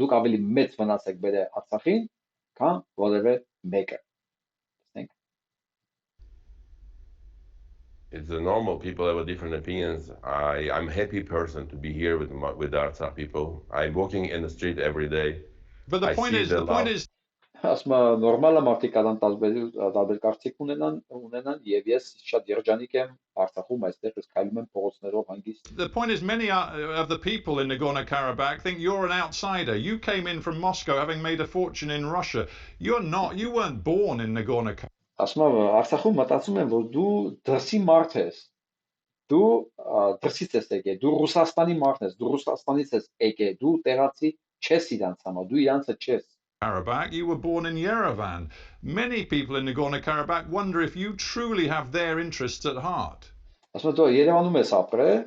դուք ավելի մեծ վնաս եք բերել Արցախին, քան որևէ մեկը։ It's normal. People have different opinions. I'm a happy person to be here with the Artsakh people. I'm walking in the street every day. But the point is, ասում է նորմալ է մարդիկ կան տարբեր կարծիք ունենան եւ ես շատ երջանիկ եմ Արցախում այստեղ ես քայլում եմ փողոցներով հանգիստ. The point is many of the people in Nagorno-Karabakh think you're an outsider. You came in from Moscow having made a fortune in Russia. You weren't born in Nagorno-Karabakh. Ասում եմ Արցախում մտածում են որ դու դրսի մարդ ես. Դու դրսից ես եկել, դու Ռուսաստանի մարդն ես, դու Ռուսաստանից ես եկել, դու տեղացի չես իրանց համար, դու իրանցը չես. Karabakh, you were born in Yerevan. Many people in Nagorno-Karabakh wonder if you truly have their interests at heart. Ասում եմ դու Երևանում ես ապրել,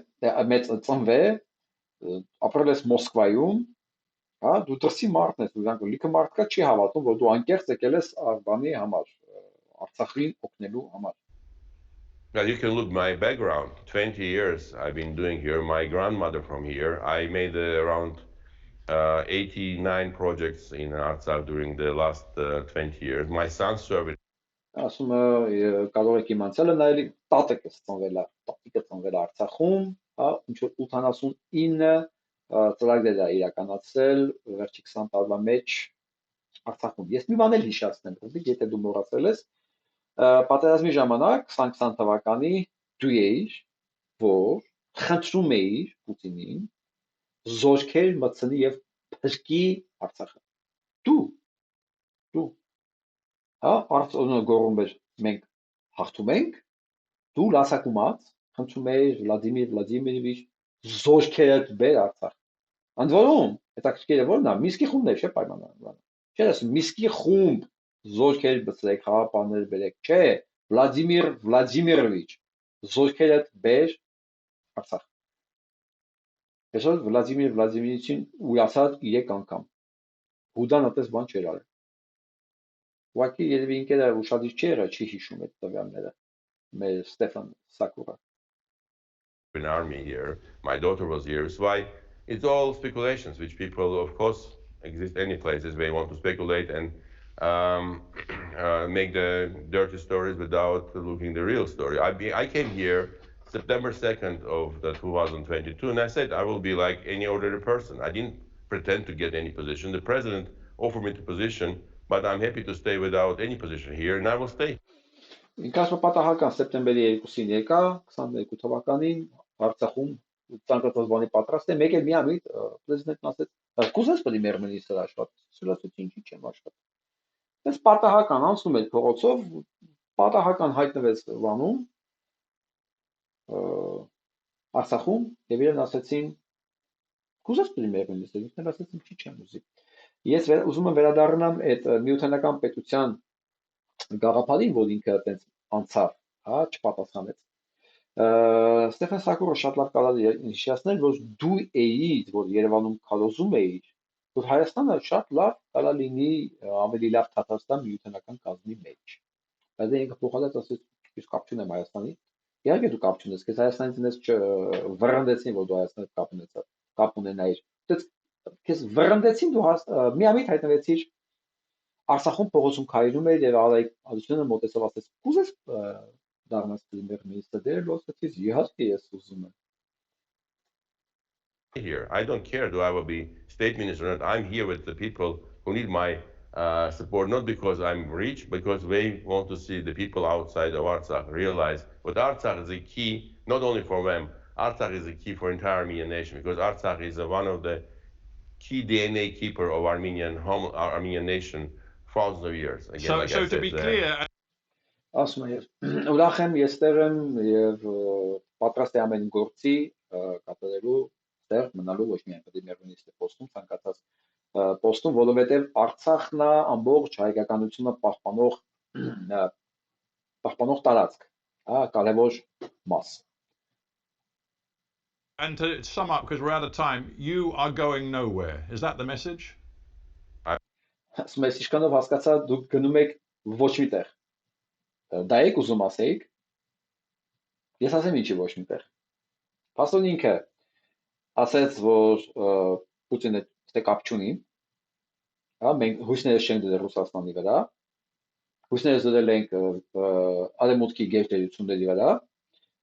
մեծ ծնվել, ապրել ես Մոսկվայում, հա, դու դրսի մարդն ես, դու լիքը մարդ կա չի հավատում, որ դու անկեղծ եկել ես բանի համար, Արցախին օգնելու համար. Well, you can look my background. 20 years I've been doing here. My grandmother from here. I made around 89 projects in Artsakh during the last 20 years. My son served. Ասում եմ կարող եք իմանալ նայել տատիկը ծնվել Արցախում, հա, ինչ որ 89 ծրագրեր է իրականացրել վերջի 20 տարվա մեջ Արցախում. Ես մի բան էլ հիշեցնեմ, եթե դու մոռացել ես, պատերազմի ժամանակ 2020 թվականի դու էիր, որ խնդրում էիր Պուտինին զորքեր մտցնի եւ փրկի Արցախը. Դու հա Արցախը գոռում էր մենք հաղթում ենք, դու լասակումած խնդրում էիր Վլադիմիր Վլադիմիրովիչ զորքերդ բեր Արցախ. Ընդ որում, հետաքրքիր է որն է, Միսկի խումբն է, չէ՞ պայմանավորված։ Չէ՞ ասում Միսկի խումբ զորքեր բծրեք, խաղապաններ բերեք, չէ, Վլադիմիր Վլադիմիրովիչ զորքերդ բեր Արցախ. Այսօր Վլադիմիր Վլադիմիրովիչին ուրացավ 3 անգամ։ Հուդան այդպես բան չէր արել։ Ուղղակի երևի ինքերը ուշադիր չի եղել, չի հիշում այդ տվյալները։ Մեր Ստեֆան Սակուրը. An army here. My daughter was here. So it's all speculations, which people, of course, exist any places. They want to speculate and make the dirty stories without looking the real story. I came here September 2nd of 2022, and I said I will be like any ordinary person. I didn't pretend to get any position. The president offered me the position, but I'm happy to stay without any position here, and I will stay. Ինքնաշ պատահական սեպտեմբերի 2-ին եկա 22 թվականին Արցախում ցանկացած բանի պատրաստ է, մեկ էլ միամիտ պրեզիդենտն ասեց, «Կուզես պրեմիեր մինիստր աշխատի»։ Սուրասուց ինչի չեմ աշխատի։ Այս պատահական անցնում էր փողոցով, պատահական հայտնվեց Վանում, Արցախում, եւ իրեն ասեցին, «Կուզես պրեմիեր մինիստր»։ Ինքն ասեց, «Ինչի չեմ ուզի»։ Ես ուզում եմ վերադառնամ այդ միութենական պետության գաղափարին, որ ինքը այդպես անցավ, հա, չպատասխանեց։ Ստեֆան Սակուրը շատ լավ կարող է հիշեցնել, որ դու էիր, որ Երևանում քարոզում էիր, որ Հայաստանը շատ լավ կարող լինի ավելի լավ Թաթարստան միութենական կազմի մեջ։ Բայց ինքը փոխանցեց ասեց, ես կապ չունեմ Հայաստանի, Իհարկե դու կապ չունես, քեզ Հայաստանից ինձ վռնդեցին, որ դու Հայաստանից կապ ունենայիր։ Դες քեզ վռնդեցին, դու միամիտ հայտնվեցիր Արցախում փողոցում քայլում էիր եւ Ալիությունը մոտեցավ ասեց. «Կուզես դառնաս պրեմիեր-մինիստրը»։ Դե լսեցի, իհարկե ես ուզում եմ։ Here, I don't care do I will be state minister or not. I'm here with the people who need my support, not because I'm rich, because they want to see the people outside of Artsakh realize what Artsakh is the key, not only for them, Artsakh is the key for entire Armenian nation, because Artsakh is one of the key DNA keeper of Armenian nation thousands of years. Again, So, like so I to said, be clear, Ասում եմ, ուրախ եմ, ես տեղ եմ եւ պատրաստ եմ ամեն գործի կատարելու, տեղ մնալու ոչ միայն պրեմիեր-մինիստրի պոստում, ցանկացած պոստում, որովհետեւ Արցախն է ամբողջ հայկականությունը պահպանող տարածք, հա, կարևոր մաս։ and to sum up, because we're out of time, you are going nowhere. Is that the message? Ասում եմ, ինչքանով հասկացա, դուք գնում եք ոչ մի տեղ։ Դա եք ուզում ասեիք։ Ես ասեմ ինչի ոչ մի տեղ։ Փաստորեն ինքը ասաց, որ Պուտինը ստե կապ չունի, հա, մենք հույսներս չենք դրել Ռուսաստանի վրա, հույսներս դրել ենք արևմուտքի գերտերությունների վրա,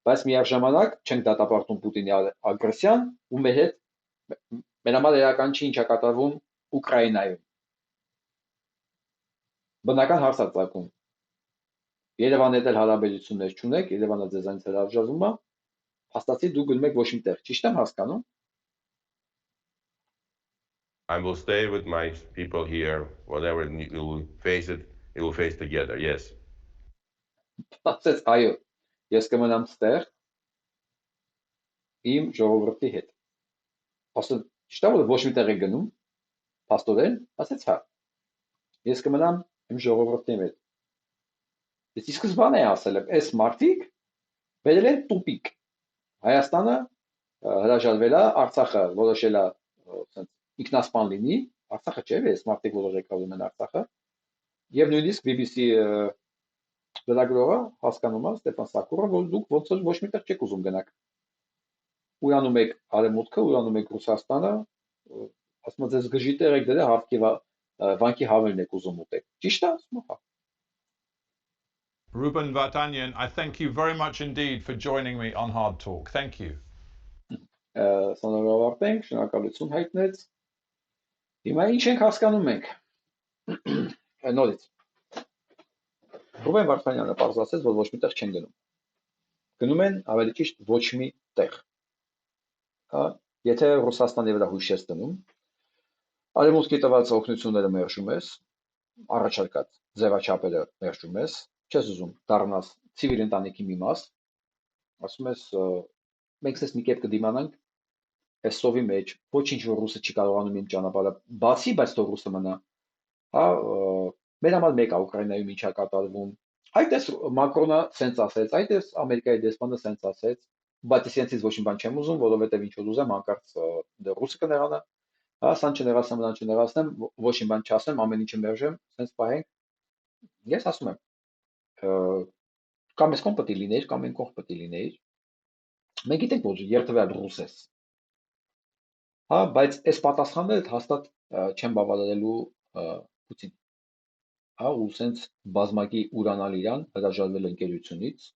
բայց միաժամանակ չենք դատապարտում Պուտինի ագրեսիան ու մեր հետ մեր համար էական չի ինչա կատարվում Ուկրաինայում։ Բնական հարց է ծագում։ Երևանի հետ հարաբերություններ չունեք, Երևանը ձեզանից հրաժարվում է, փաստացի դու գնում եք ոչ մի տեղ, ճիշտ եմ հասկանում։ I will stay with my people here, whatever you will face it will face together, yes. Ասեց, այո, ես կմնամ ստեղ իմ ժողովրդի հետ։ Ասել, ճիշտ է, որ ոչ մի տեղ եք գնում, փաստորեն, ասեց, հա, ես կմնամ իմ ժողովրդի հետ։ Ես ի սկզբանե ասել եմ, այս մարդիկ բերել են տուպիկ։ Հայաստանը հրաժարվել է, Արցախը որոշել է ինքնասպան լինի, Արցախը չէ, այս մարդիկ որոշեցին են Արցախը։ Եվ նույնիսկ BBC լրագրողը հասկանում է Ստեփան Սակուրը, որ դուք ոնց որ ոչ մի տեղ չեք ուզում գնաք։ Ուրանում եք Արևմուտքը, ուրանում եք Ռուսաստանը, ասում եմ ձեզ գժի տեղ եք դրել, վանքի հավելն եք ուզում ուտեք։ Ճիշտ է, ասում եմ, հա։ Ruben Vardanyan, I thank you very much indeed for joining me on Hard Talk. Thank you. Սանրավարտենք, շնորհակալություն հայտնեց։ Հիմա ինչ ենք հասկանում մենք։ Նորից։ Ռուբեն Վարդանյանը պարզացեց, որ ոչ մի տեղ չեն գնում։ Գնում են ավելի ճիշտ ոչ մի տեղ։ Հա, եթե Ռուսաստանի վրա հույս ես դնում, արևմուտքի տված օգնությունները մերժում ես, առաջարկած ձևաչափերը մերժում ես, չես ուզում դառնաս ցիվիլ ընտանիքի մի մաս, ասում ես մենք ես մի կերպ կդիմանանք այս սովի մեջ, ոչինչ որ ռուսը չի կարողանում իմ ճանապարհը բացի, բայց թող ռուսը մնա։ Հա, մեր համար մեկ է Ուկրաինայում ինչա կատարվում։ Այդ էս Մակրոնը սենց ասեց, այդ էս Ամերիկայի դեսպանը սենց ասեց, բայց ես ինձ ոչ մի բան չեմ ուզում, որովհետև ինչ որ ուզեմ, հանկարծ դե ռուսը կներանա։ Հա, սան չներացնեմ, ոչ մի բան չասեմ, ամեն ինչը մերժեմ, սենց պահենք։ Ես ասում եմ, կամ ես կողմ պետք է լինեիր, կամ այն կողմ պետք է լինեիր։ Մենք գիտենք, որ երթվել ռուս ես։ Հա, բայց այս պատասխանները հաստատ չեն բավարարելու Պուտինին։ Հա, ու սենց բազմակի ուրանալ իրան, հրաժարվել ընկերությունից,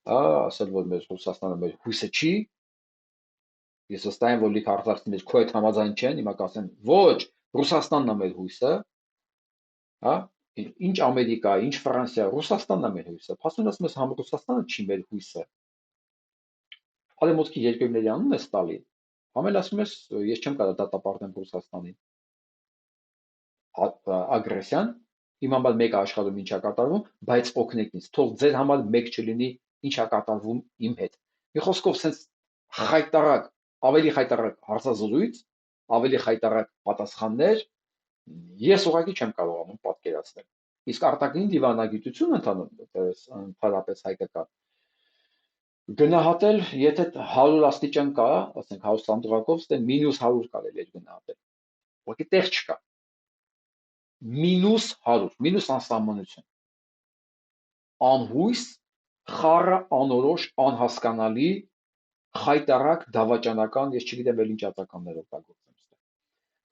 հա, ասել, որ մեր Ռուսաստանը մեր հույսը չի։ Ես վստահ եմ, որ լիք արցախցիներ քո հետ համաձայն չեն, հիմա կասեն, ոչ, Ռուսաստանն է մեր հույսը։ Հա, ինչ Ամերիկա, ինչ Ֆրանսիա, Ռուսաստանն է մեր հույսը։ Փաստորեն ասում ես, համ Ռուսաստանը չի մեր հույսը։ Արևմուտքի երկրների անունն ես տալի։ Համ էլ ասում ես, ես չեմ կարող դատապարտեմ Ռուսաստանին։ Ագրեսիան իմ համար մեկը աշխարհում ինչա կատարվում, բայց օգնեք ինձ, թող ձեր համար մեկ չլինի ինչա կատարվում իմ հետ։ Մի խոսքով sense խայտարակ, ավելի խայտարակ հարցազրույց, ավելի խայտարակ պատասխաններ, ես ուղղակի չեմ կարողանում պատկերացնել։ Իսկ արտաքին դիվանագիտությունը ընդհանրապես հայկական գնահատել, եթե 100 աստիճան կա, ասենք 100 սանդղակով, ստե -100 կարելի է գնահատել։ Ուղղակի տեղ չկա։ -100, մինուս անսահմանություն, անհույս խառը, անորոշ, անհասկանալի, խայտարակ, դավաճանական, ես չգիտեմ էլ ինչ ածականներ օգտագործեմ այստեղ։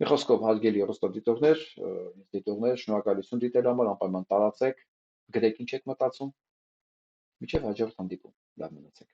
Մի խոսքով, հարգելի հեռուստադիտողներ, շնորհակալություն դիտելու համար, անպայման տարածեք, գրեք ինչ եք մտածում, մինչև հաջորդ հանդիպում, լավ մնացեք։